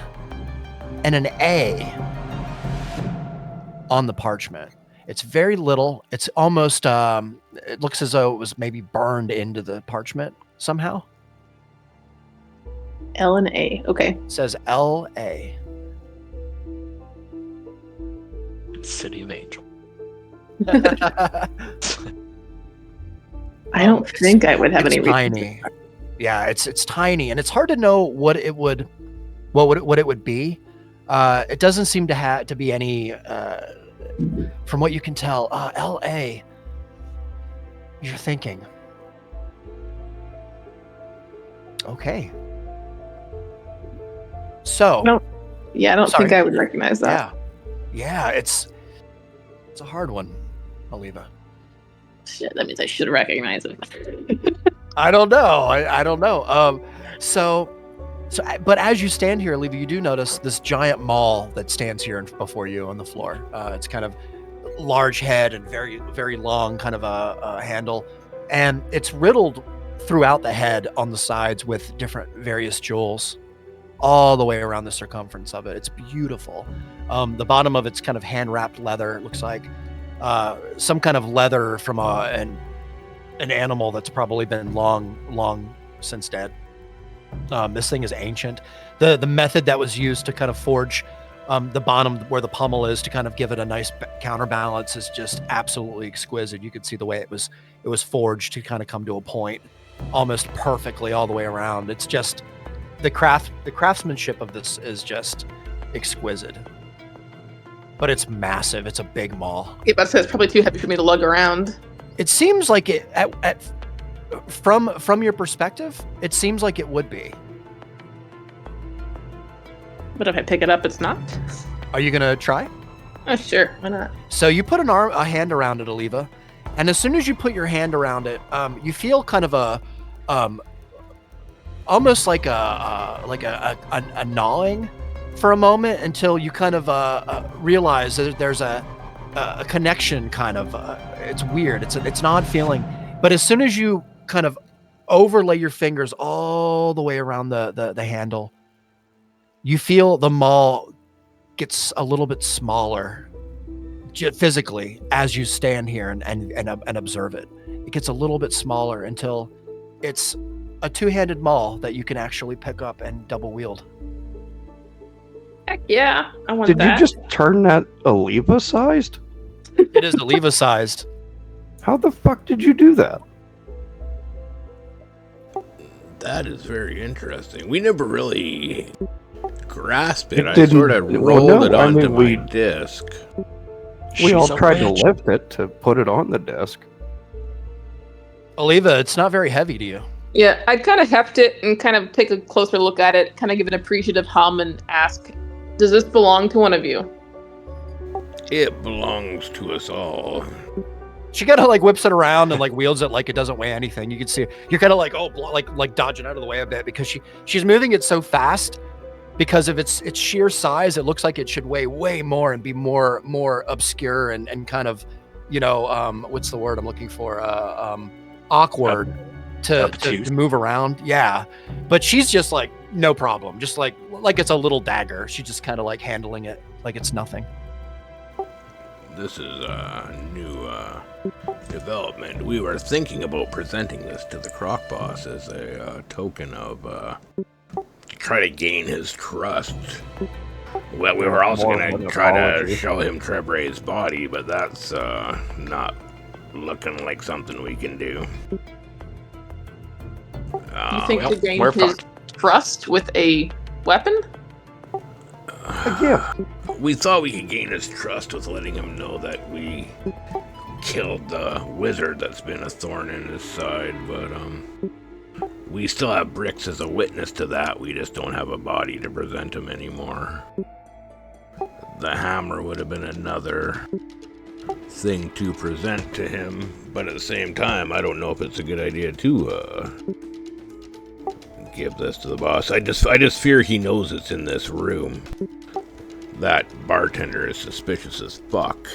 and an A on the parchment. It's very little. It's almost it looks as though it was maybe burned into the parchment somehow. L and A. Okay. It says L-A. City of Angel. I don't think I would have any reason. Tiny. Yeah, it's tiny, and it's hard to know what it would be. It doesn't seem to be any. From what you can tell, L.A. You're thinking. Okay. So. No. Yeah, I don't think I would recognize that. Yeah. It's a hard one, Oliva. Shit, that means I should recognize it. I don't know. I don't know. But as you stand here, Oliva, you do notice this giant maul that stands here before you on the floor. It's kind of large head and very, very long kind of a handle. And it's riddled throughout the head on the sides with different various jewels all the way around the circumference of it. It's beautiful. The bottom of it's kind of hand-wrapped leather. It looks like some kind of leather from an animal that's probably been long since dead. This thing is ancient. The method that was used to kind of forge the bottom where the pommel is to kind of give it a nice counterbalance is just absolutely exquisite. You could see the way it was forged to kind of come to a point almost perfectly all the way around. It's just the craftsmanship of this is just exquisite. But it's massive. It's a big maul. Yeah, but it's probably too heavy for me to lug around. It seems like it from your perspective, it seems like it would be. But if I pick it up, it's not. Are you gonna try? Oh, sure. Why not? So you put a hand around it, Oliva, and as soon as you put your hand around it, you feel kind of almost like a gnawing for a moment until you kind of realize that there's a connection. Kind of, it's weird. It's an odd feeling, but as soon as you kind of overlay your fingers all the way around the handle, you feel the maul gets a little bit smaller physically as you stand here and observe it. It gets a little bit smaller until it's a two-handed maul that you can actually pick up and double wield. Heck yeah, I want Did that. you just turn that Oliva sized? It is Oliva sized. How the fuck did you do that? That is very interesting. We never really grasped it. It I didn't- sort of well, rolled no, it I onto mean, my we- disc. We all She's a tried to witch. lift it to put it on the desk. Oliva, it's not very heavy to you. Yeah, I'd kind of heft it and kind of take a closer look at it, kind of give an appreciative hum and ask, does this belong to one of you? It belongs to us all. She kind of like whips it around and like wields it like it doesn't weigh anything. You can see you're kind of like like dodging out of the way a bit because she's moving it so fast. Because of its sheer size, it looks like it should weigh way more and be more obscure and kind of, what's the word I'm looking for? Awkward to move around. Yeah, but she's just like no problem, just like it's a little dagger. She's just kind of like handling it like it's nothing. This is a new development. We were thinking about presenting this to the Croc Boss as a token of try to gain his trust. Well, we were also going to try to show him Trebray's body, but that's not looking like something we can do. You think to gain we're his trust with a weapon? Yeah. We thought we could gain his trust with letting him know that we killed the wizard that's been a thorn in his side, but We still have Bricks as a witness to that. We just don't have a body to present him anymore. The hammer would have been another thing to present to him, but at the same time, I don't know if it's a good idea to give this to the boss. I just fear he knows it's in this room. That bartender is suspicious as fuck,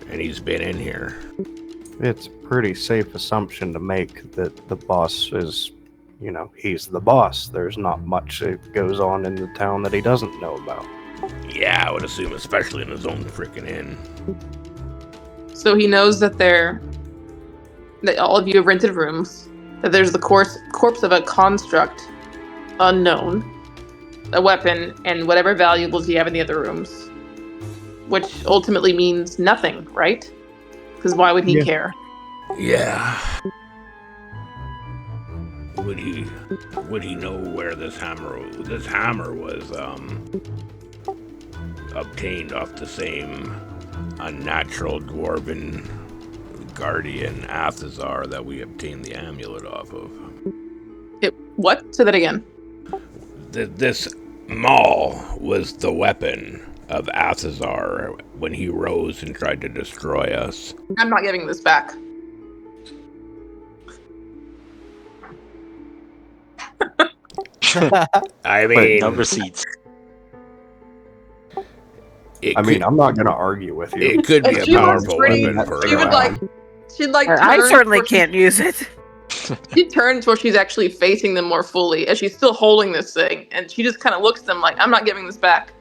and he's been in here. It's a pretty safe assumption to make that the boss is, he's the boss. There's not much that goes on in the town that he doesn't know about. Yeah, I would assume, especially in his own frickin' inn. So he knows that that all of you have rented rooms, that there's the corpse of a construct unknown, a weapon, and whatever valuables you have in the other rooms. Which ultimately means nothing, right? Because why would he care? Yeah. Would he know where this hammer was obtained off the same unnatural dwarven guardian Athazar that we obtained the amulet off of? What? Say that again. This maul was the weapon of Athazar when he rose and tried to destroy us. I'm not giving this back. I mean, no receipts. I'm not going to argue with you. It could be a powerful weapon for She would she'd I turn certainly where can't use it. She turns where she's actually facing them more fully, as she's still holding this thing, and she just kind of looks at them like, "I'm not giving this back."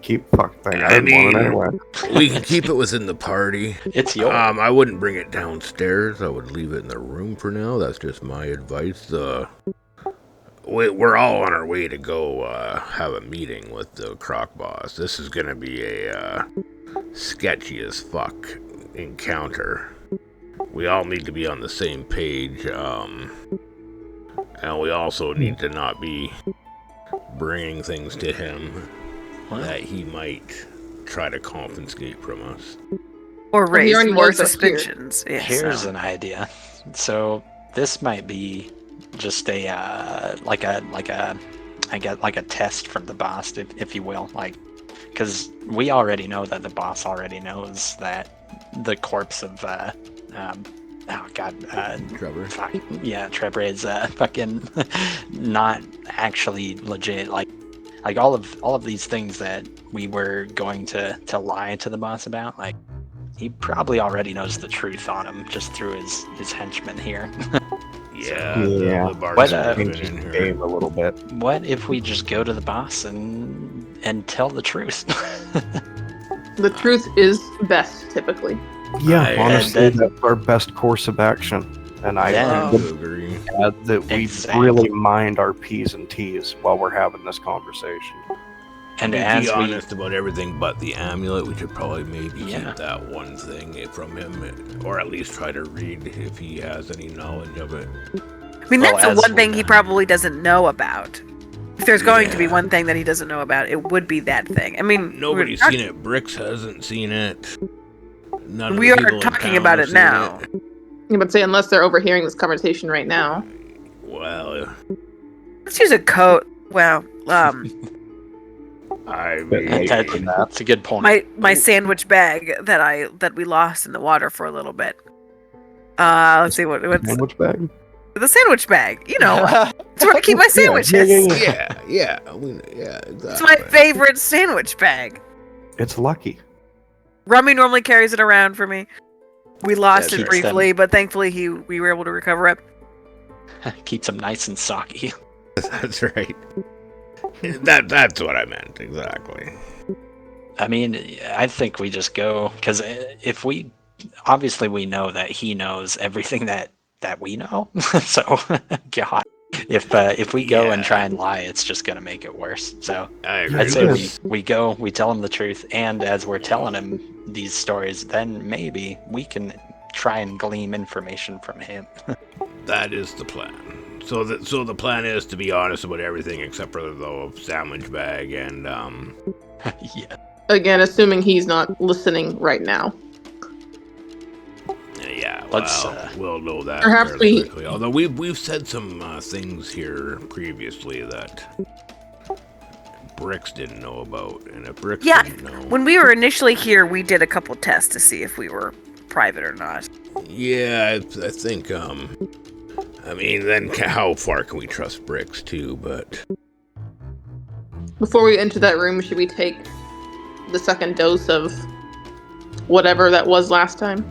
Keep fuck thing. I mean, anyway. We can keep it within the party. It's yours. I wouldn't bring it downstairs. I would leave it in the room for now. That's just my advice. We're all on our way to go have a meeting with the croc boss. This is gonna be a sketchy as fuck encounter. We all need to be on the same page, and we also need to not be bringing things to him that he might try to confiscate from us. Or he raise already more knows us here. suspicions. Yeah, Here's so. an idea. So this might be just a like a test from the boss, if you will, because we already know that the boss already knows that the corpse of Trevor. fuck, yeah, Trevor is fucking not actually legit. Like all of these things that we were going to lie to the boss about, like he probably already knows the truth on him just through his henchmen here. Yeah. Yeah. The bar's What, been Changes in the here. game a little bit. What if we just go to the boss and tell the truth? The truth is best, typically. Yeah, honestly, then- that's our best course of action. And I Then- would agree. add that we Exactly. really mind our P's and T's while we're having this conversation. And To as be we honest about everything but the amulet, we should probably maybe Yeah. keep that one thing from him, or at least try to read if he has any knowledge of it. I mean, Well, that's the as one we're thing he done. probably doesn't know about. If there's going to be Yeah. one thing that he doesn't know about, it would be that thing. I mean, Nobody's we're seen it. Bricks hasn't seen it. None of We the are people in talking town about have it seen now. You would say unless they're overhearing this conversation right now. Well, Let's use a coat. Well, I But mean, hey, that's a good point. my sandwich bag that we lost in the water for a little bit. Let's see what's Sandwich bag? the sandwich bag. You know, it's where I keep my sandwiches. yeah, exactly. It's my favorite sandwich bag. It's lucky. Rummy normally carries it around for me. We lost Yeah, it keeps briefly, but thankfully we were able to recover it. Keeps them nice and soggy. That's right. That's what I meant exactly. I mean, I think we just go because if we obviously we know that he knows everything that we know. So, God, if we go and Yeah. try and lie, it's just gonna make it worse. So I agree. I'd say Yes. we go, we tell him the truth, and as we're telling him these stories, then maybe we can try and glean information from him. That is the plan. So the plan is to be honest about everything except for the sandwich bag and Yeah. Again, assuming he's not listening right now. yeah. Let's. We'll know that Perhaps fairly we- quickly. Although we've said some things here previously that Bricks didn't know about, and if Bricks Yeah, didn't know, when we were initially here, we did a couple tests to see if we were private or not. yeah, I think I mean, then how far can we trust Bricks too? But Before we enter that room, should we take the second dose of whatever that was last time?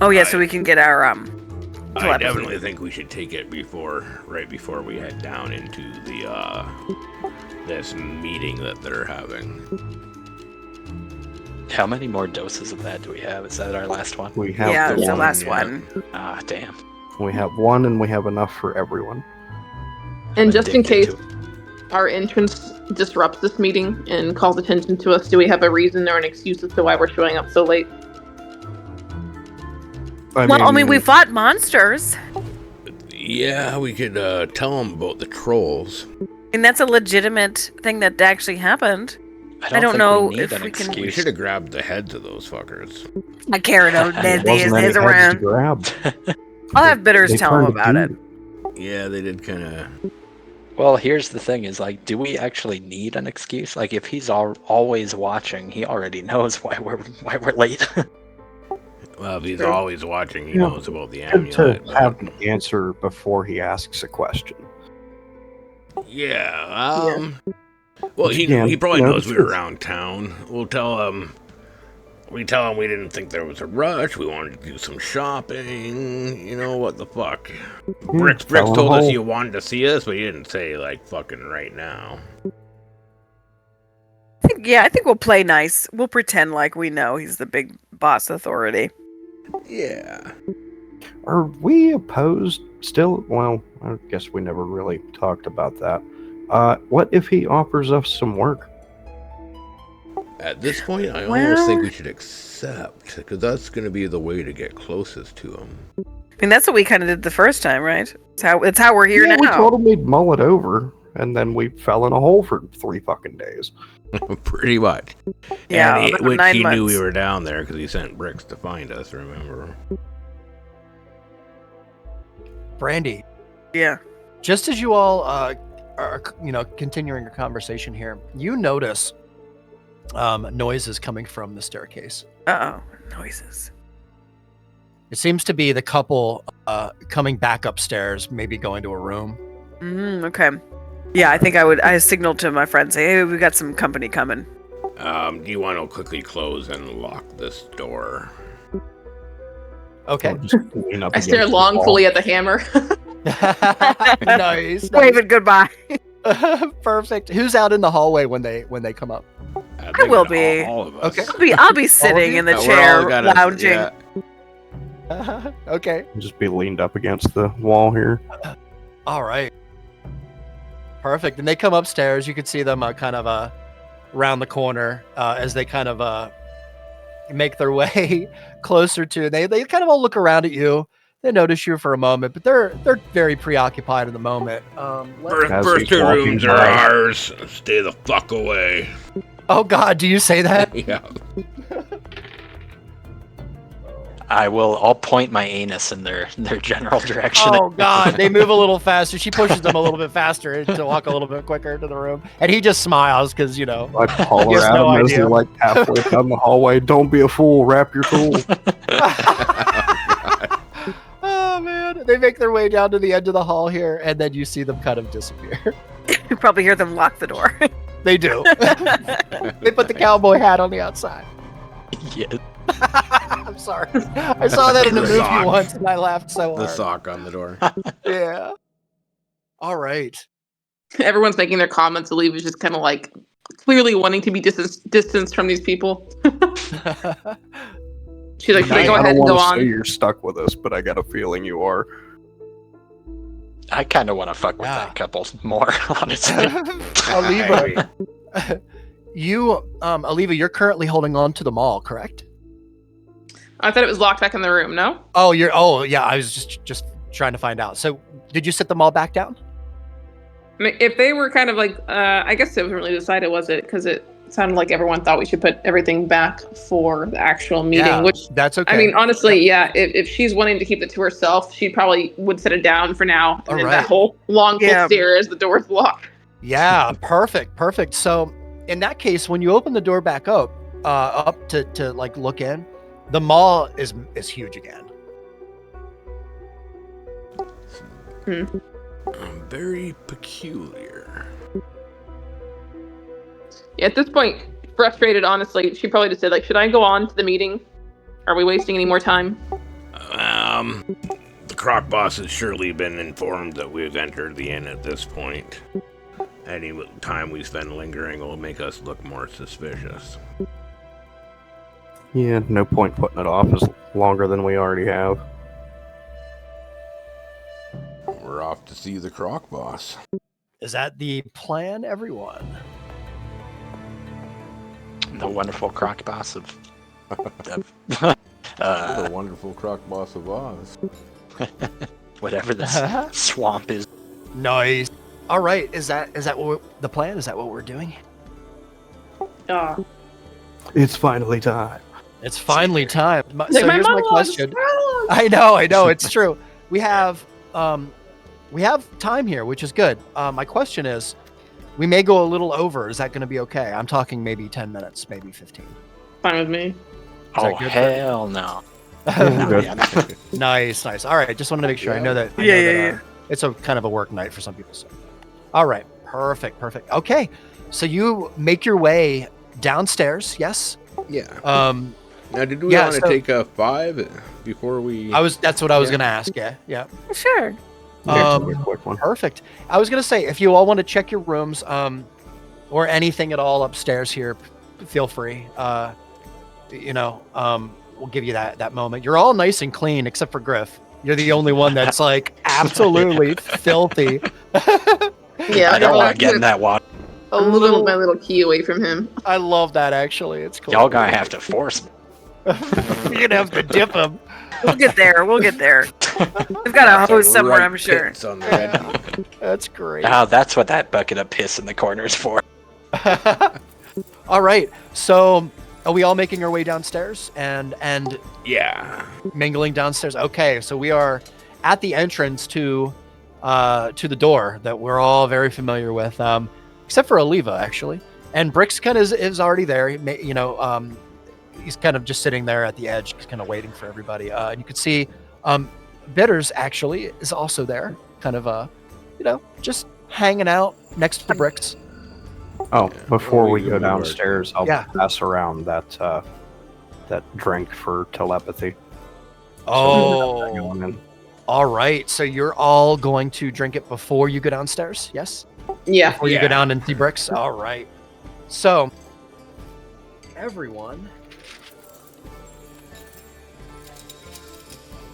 Oh yeah, so we can get our I telepathy. definitely think we should take it right before we head down into the this meeting that they're having. How many more doses of that do we have? Is that our last one? We have Yeah, the it's the one. last yeah. one. Ah, damn. We have one, and we have enough for everyone. And just in Addicted case to it. our entrance disrupts this meeting and calls attention to us, do we have a reason or an excuse as to why we're showing up so late? I mean, we fought monsters, Yeah, we could tell them about the trolls. and that's a legitimate thing that actually happened. I don't think know we need if an we can- We excuse. should have grabbed the heads of those fuckers. I care about There that. wasn't any There's heads to around. grab. I'll have bitters They tell him turned about it. dude. Yeah, they did kind of. Well, here's the thing: is like, do we actually need an excuse? Like, if he's always watching, he already knows why we're late. Well, if he's Sure. always watching, he Yeah. knows about the Good to amulet. but- have an answer before he asks a question. Yeah. Well, Yeah, he probably you know, knows the we were truth. around town. We'll tell him. We tell him we didn't think there was a rush. We wanted to do some shopping. You know what the fuck? Bricks tell him told us all. he wanted to see us, but he didn't say like fucking right now. I think we'll play nice. We'll pretend like we know he's the big boss authority. Yeah. Are we opposed still? Well, I guess we never really talked about that. What if he offers us some work? At this point, I almost think Well- we should accept, because that's going to be the way to get closest to him. I mean, that's what we kind of did the first time, right? It's how we're here Yeah, we now. told him we'd mull it over, and then we fell in a hole for 3 fucking days. Pretty much. Yeah, And about which 9 he knew months. we were down there because he sent Bricks to find us, remember? Brandy, Yeah. just as you all are continuing your conversation here, you notice noises coming from the staircase. Uh-oh. Noises. It seems to be the couple coming back upstairs, maybe going to a room. Okay. Yeah, I think I signaled to my friend, say, hey, we got some company coming. Do you want to quickly close and lock this door? Okay. Or just lean up I stare against the wall. longfully at the hammer. Nice. Waving goodbye. Perfect. Who's out in the hallway when they come up? I will be. All of us. Okay. I'll be sitting you? in the We're all chair, gonna- lounging. yeah. Okay. Just be leaned up against the wall here. All right. Perfect. And they come upstairs. You can see them kind of around the corner as they kind of make their way closer to. They kind of all look around at you. They notice you for a moment, but they're very preoccupied in the moment. As First he's 2 walking rooms are by. ours. Stay the fuck away. Oh God, do you say that? Yeah. I'll point my anus in their general direction. Oh God, they move a little faster. She pushes them a little bit faster to walk a little bit quicker into the room, and he just smiles because I holler He has at no him as idea. they're like halfway down the hallway. Don't be a fool. Wrap your tool. Oh man, they make their way down to the end of the hall here, and then you see them kind of disappear. You probably hear them lock the door. They do. They put the cowboy hat on the outside. Yeah. I'm sorry. I saw that in a The movie sock. once, and I laughed so The hard. sock on the door. Yeah. All right. Everyone's making their comments. Aleve is just kind of like clearly wanting to be distanced from these people. She's like, should I go I ahead don't and go want to say on? you're stuck with us, but I got a feeling you are. I kind of want to fuck with Yeah. that couple more, honestly. Aliva, Aliva, you're currently holding on to the mall, correct? I thought it was locked back in the room. No. Oh, yeah. I was just trying to find out. So, did you sit them all back down? I mean, if they were kind of like, I guess it wasn't really decided, was it? Because it sounded like everyone thought we should put everything back for the actual meeting, Yeah, which that's okay. I mean, honestly, yeah, if she's wanting to keep it to herself, she probably would set it down for now. And All then right. that whole long full Yeah. stare as the door's locked. Yeah, perfect. So in that case, when you open the door back up to like look in, the maw is huge again. Very peculiar. Yeah, at this point, frustrated, honestly, she probably just said, like, should I go on to the meeting? Are we wasting any more time? The croc boss has surely been informed that we've entered the inn at this point. Any time we spend lingering will make us look more suspicious. Yeah, no point putting it off as longer than we already have. We're off to see the croc boss. Is that the plan, everyone? The wonderful croc boss of. What a wonderful croc boss of Oz. Whatever this swamp is. Nice. All right. Is that what the plan? Is that what we're doing? It's finally time. It's finally time. So my here's my monologue, question. monologue. I know. It's true. We have time here, which is good. My question is, we may go a little over. Is that going to be okay? I'm talking maybe 10 minutes, maybe 15. Fine with me. Oh, that good? hell no. Good. Nice. All right. Just wanted to make sure. I know that. Yeah. It's a kind of a work night for some people. So. All right. Perfect. Okay. So you make your way downstairs. Yes. Yeah. Now, did we Yeah, want to so- take a 5 before we... That's what I was going to ask. Yeah. Sure. Quick one. Perfect. I was going to say, if you all want to check your rooms, or anything at all upstairs here, feel free. We'll give you that moment. You're all nice and clean, except for Griff. You're the only one that's like absolutely filthy. Yeah, I don't want to get in that water. A little my little key away from him. I love that, actually. It's cool. Y'all gonna have to force me. You're gonna have to dip him. We'll get there. We've got a hose somewhere, I'm sure. Pits on the red. That's great. Oh, that's what that bucket of piss in the corner is for. All right. So, are we all making our way downstairs and Yeah. mingling downstairs? Okay. So we are at the entrance to the door that we're all very familiar with, except for Oliva, actually. And Brixkin is already there. He's kind of just sitting there at the edge, kind of waiting for everybody. And you can see Bitters actually is also there, kind of just hanging out next to Brix. Oh, before we we can go move our- downstairs, I'll Yeah. pass around that drink for telepathy. Oh, Going in. all right. So you're all going to drink it before you go downstairs? Yes? Yeah. Before you go down and see Brix? All right. So, everyone...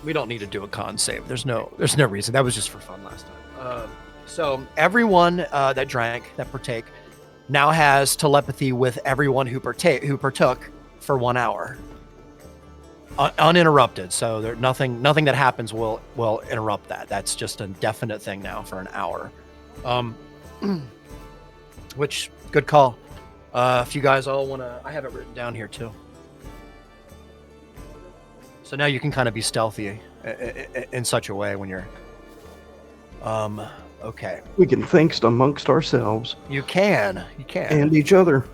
We don't need to do a con save. There's no reason. That was just for fun last time. So everyone that partake, now has telepathy with everyone who partook for 1 hour, uninterrupted. So there nothing that happens will interrupt that. That's just a definite thing now for an hour. Which good call. If you guys all wanna, I have it written down here too. So now you can kind of be stealthy in such a way when you're, okay. We can think amongst ourselves You can. and each other,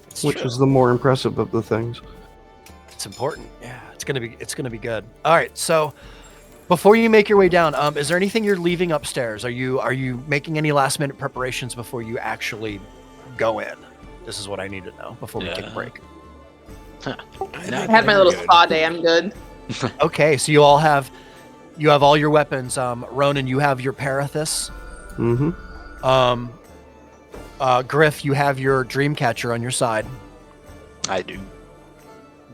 It's which true. is the more impressive of the things. It's important. Yeah, it's gonna be good. All right. So before you make your way down, is there anything you're leaving upstairs? Are you making any last minute preparations before you actually go in? This is what I need to know before we take a Yeah. break. I had my little spa day. I'm good. Okay. So you have all your weapons. Ronan, you have your Parathis. Mm-hmm. Griff, you have your Dreamcatcher on your side. I do.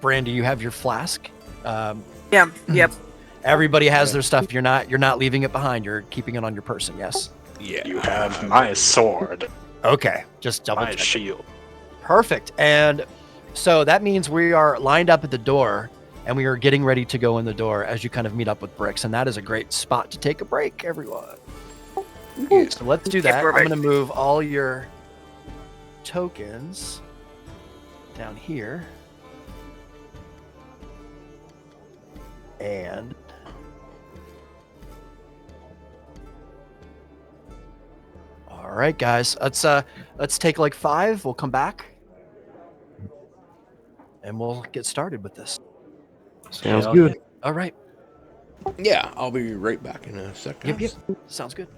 Brandy, you have your flask. Yeah. Yep. Everybody has their stuff. You're not leaving it behind. You're keeping it on your person. Yes. Yeah. You have my sword, Okay. Just double my check. shield. Perfect. And so that means we are lined up at the door and we are getting ready to go in the door as you kind of meet up with Brix. And that is a great spot to take a break, everyone. So let's do that. I'm perfect. going to move all your tokens down here. And all right, guys, let's take like 5. We'll come back, and we'll get started with this. Sounds Hell good. All right. Yeah, I'll be right back in a second. Yep. Sounds good.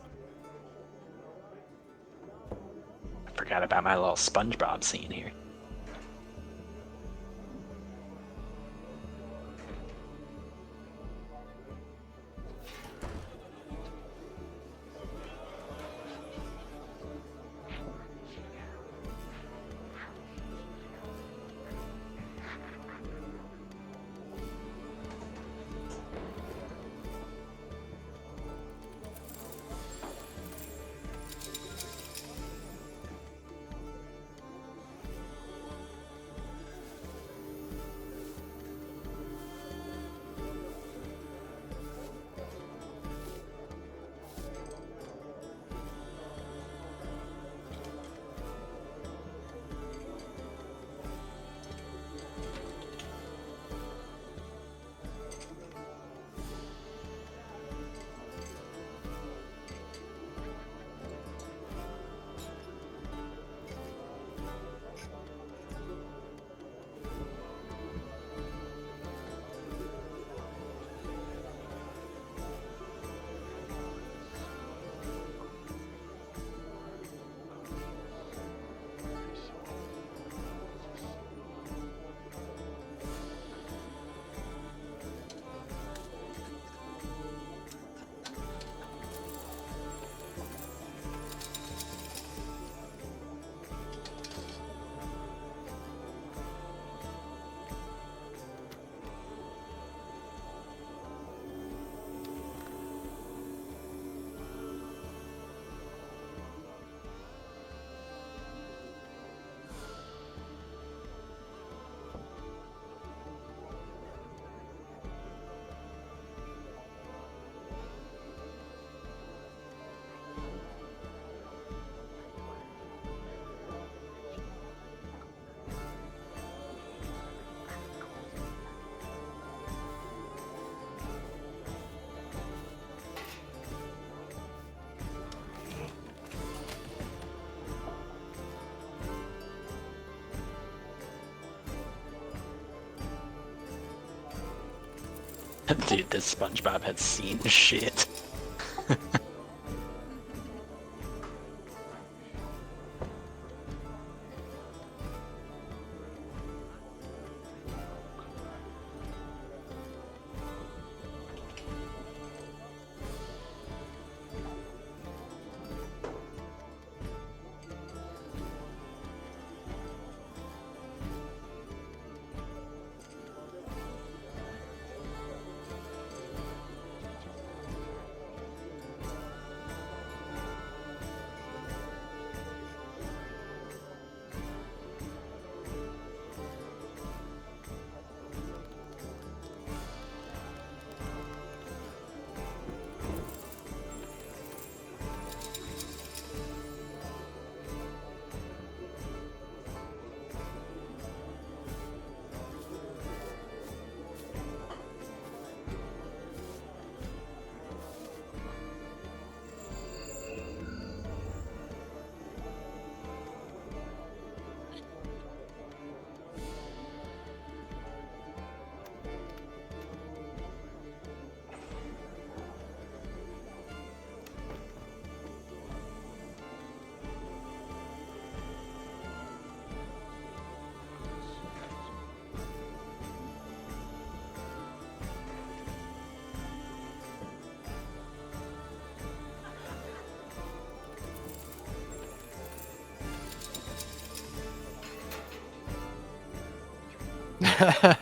I forgot about my little SpongeBob scene here. Dude, this SpongeBob had seen shit.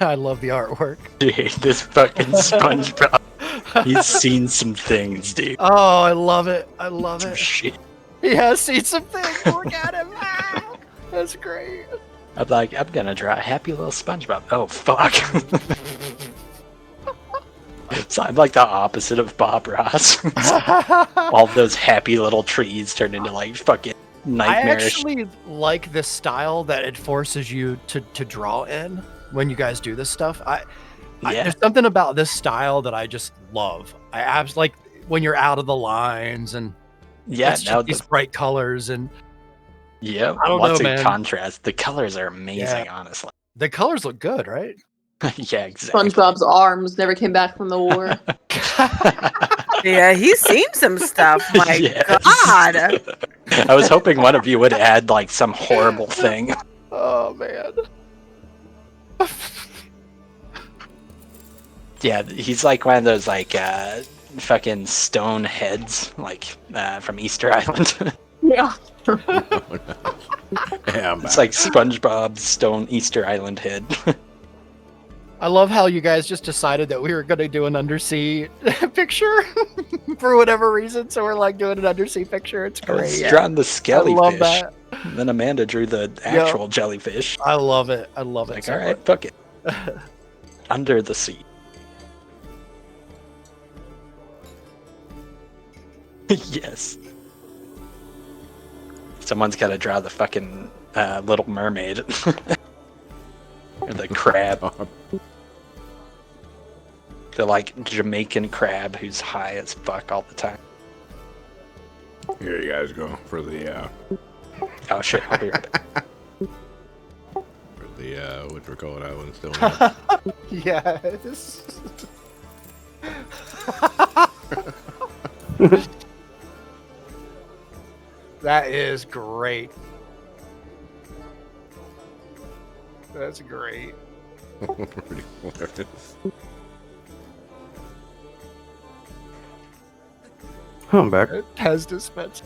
I love the artwork. Dude, this fucking SpongeBob. He's seen some things, dude. Oh, I love it. I love Some it. shit. He has seen some things. Look at him. Ah, that's great. I'm like, I'm gonna draw a happy little SpongeBob. Oh, fuck. So I'm like the opposite of Bob Ross. All those happy little trees turn into like fucking nightmarish. I actually like this style that it forces you to draw in when you guys do this stuff. Yeah. There's something about this style that I just love. I absolutely like when you're out of the lines and Yeah, it's now just these bright colors and yeah, I don't lots know, of man. contrast. The colors are amazing, honestly. the colors look good, right? Yeah, exactly. SpongeBob's arms never came back from the war. Yeah, he's seen some stuff. My Yes. God. I was hoping one of you would add like some horrible thing. Oh man. Yeah, he's like one of those like fucking stone heads, like from Easter Island. Yeah. Yeah, I'm It's back. like SpongeBob's stone Easter Island head. I love how you guys just decided that we were going to do an undersea picture for whatever reason. So we're like doing an undersea picture. It's I was great. drawing the I skellyfish. love that. And then Amanda drew the actual jellyfish. I love it. I love it. Like, so all right, fuck it. Under the sea. Yes. Someone's got to draw the fucking Little Mermaid. Or the crab. The like Jamaican crab who's high as fuck all the time. Here you guys go for the Oh shit, I'll be right back. whatchamacallit, that one's still Yes. That is great. That's great. pretty hilarious. I'm back. Pez dispenser.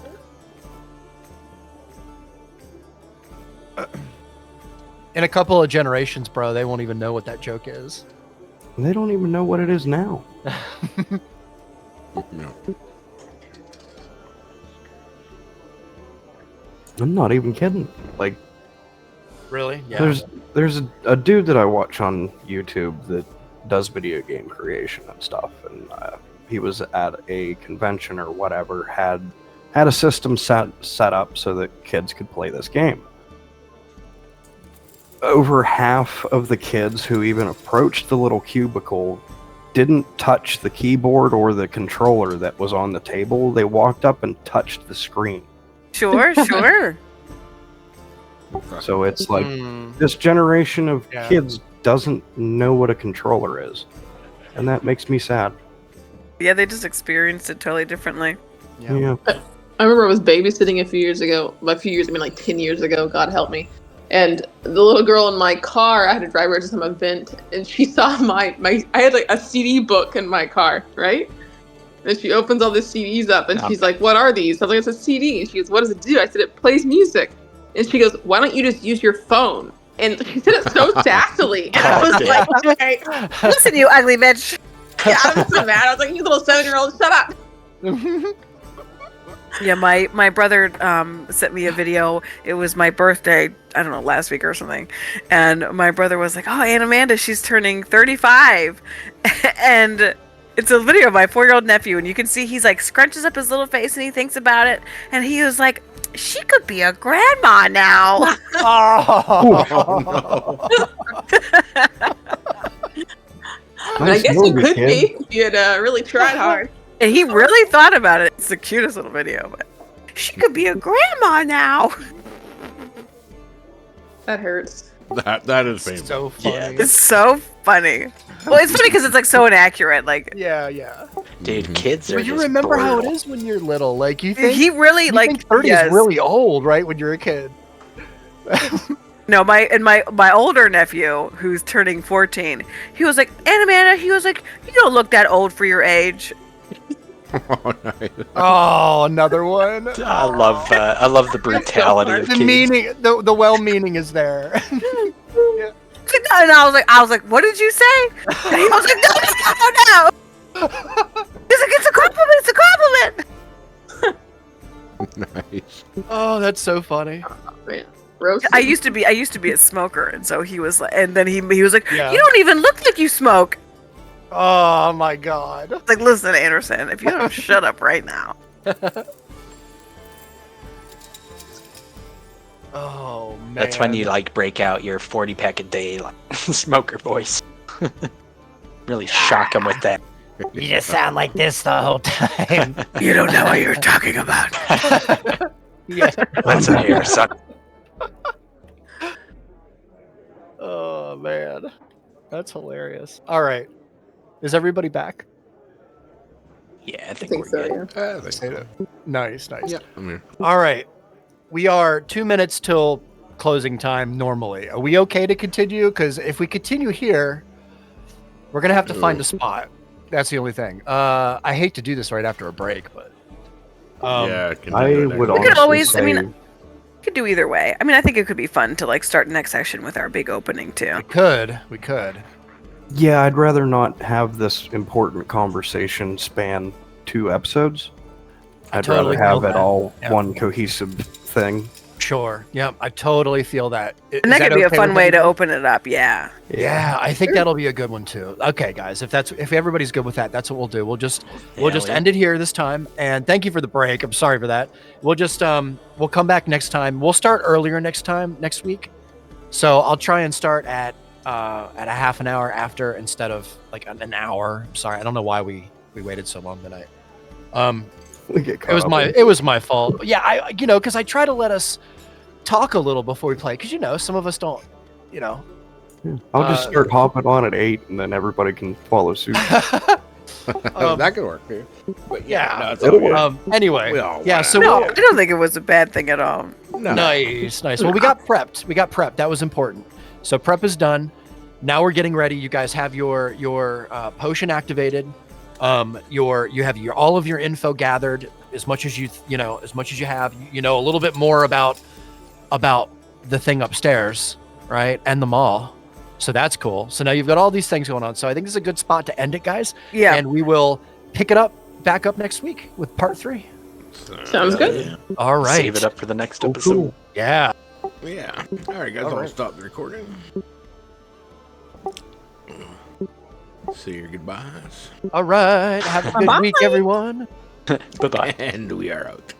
In a couple of generations, bro, they won't even know what that joke is. They don't even know what it is now. No. I'm not even kidding. Like, Really? Yeah. there's a dude that I watch on YouTube that does video game creation and stuff, and he was at a convention or whatever, had a system set up so that kids could play this game. Over half of the kids who even approached the little cubicle didn't touch the keyboard or the controller that was on the table. They walked up and touched the screen. Sure, sure. So it's like Mm, this generation of Yeah. kids doesn't know what a controller is, and that makes me sad. Yeah, they just experienced it totally differently. Yeah. I remember I was babysitting a few years ago. By a few years, I mean like 10 years ago, God help me. And the little girl in my car, I had to drive her to some event, and she saw my I had like a CD book in my car, right? And she opens all the CDs up, and she's like, "What are these?" I was like, "It's a CD." And she goes, "What does it do?" I said, "It plays music." And she goes, "Why don't you just use your phone?" And she said it so sassily, and I was like, "Okay, Listen, you ugly bitch. yeah, I was so mad." I was like, "You little 7-year-old, shut up." Yeah, my brother sent me a video. It was my birthday, I don't know, last week or something. And my brother was like, "Oh, Aunt Amanda, she's turning 35." And it's a video of my 4-year-old nephew, and you can see he's like scrunches up his little face and he thinks about it. And he was like, "She could be a grandma now." Oh, I mean, I guess you could be if you had really tried hard. And he really thought about it. It's the cutest little video, but she could be a grandma now. That hurts. That is painful. so funny. Yeah. It's so funny. Well, it's funny because it's like so inaccurate. Like Yeah. Dude, Mhm. kids are But you just remember how it brutal. is when you're little. Like you think he really you like think 30 yes. is really old, right? When you're a kid. No, my older nephew who's turning 14, he was like, "Aunt Amanda," he was like, "You don't look that old for your age." Oh, nice. Oh, another one. I love the brutality of The kids. meaning, the well-meaning is there. And I was like, "What did you say?" And he was like, "No. He's like, "It's a compliment. It's a compliment." Nice. Oh, that's so funny. Man, roast. I used to be a smoker, and so he was like, and then he was like, Yeah. "You don't even look like you smoke." Oh my god. Like, listen, Anderson, if you don't shut up right now. Oh man. That's when you like break out your 40 pack a day like smoker voice. Really shock him with that. You just sound like this the whole time. You don't know what you're talking about. Yeah. Listen here, son. Oh man, that's hilarious. All right, is everybody back? Yeah, I I think think we're so. good. Yeah. I think so. Nice. Yeah, I'm here. All right, we are 2 minutes till closing time. Normally, are we okay to continue? Because if we continue here, we're gonna have to find a spot. That's the only thing. I hate to do this right after a break, but Yeah, I would We could honestly always- I say, mean, could do either way. I mean, I think it could be fun to like start the next session with our big opening too. we could. yeah, I'd rather not have this important conversation span 2 episodes. I'd totally rather have feel it that. all Yeah. one cohesive thing. Sure. Yep. I totally feel that. And that could be a fun way to open it up. Yeah. Yeah, I think that'll be a good one too. Okay, guys, if everybody's good with that, that's what we'll do. We'll just end it here this time. And thank you for the break. I'm sorry for that. We'll just we'll come back next time. We'll start earlier next week. So I'll try and start at a half an hour after instead of like an hour. I'm sorry. I don't know why we waited so long tonight. We get caught It was up my in- it was my fault. Yeah, I because I try to let us talk a little before we play because some of us don't, I'll just start hopping on at 8 and then everybody can follow suit. That could work. Yeah. But yeah. no, it's all good. Anyway, We all yeah. wanna- So No, I don't think it was a bad thing at all. No. nice. Well, we got prepped. That was important. So prep is done. Now we're getting ready. You guys have your potion activated. You have all of your info gathered as much as you have. You know a little bit more about the thing upstairs, right, and the mall. So that's cool. So now you've got all these things going on. So I think this is a good spot to end it, guys. Yeah. And we will pick it back up next week with part 3. Sounds good. All right. Save it up for the next episode. Cool. Yeah. Yeah. All right, guys, All I'll right. stop the recording. Say your goodbyes. All right. Have a good Bye-bye. week, everyone. Bye-bye. And we are out.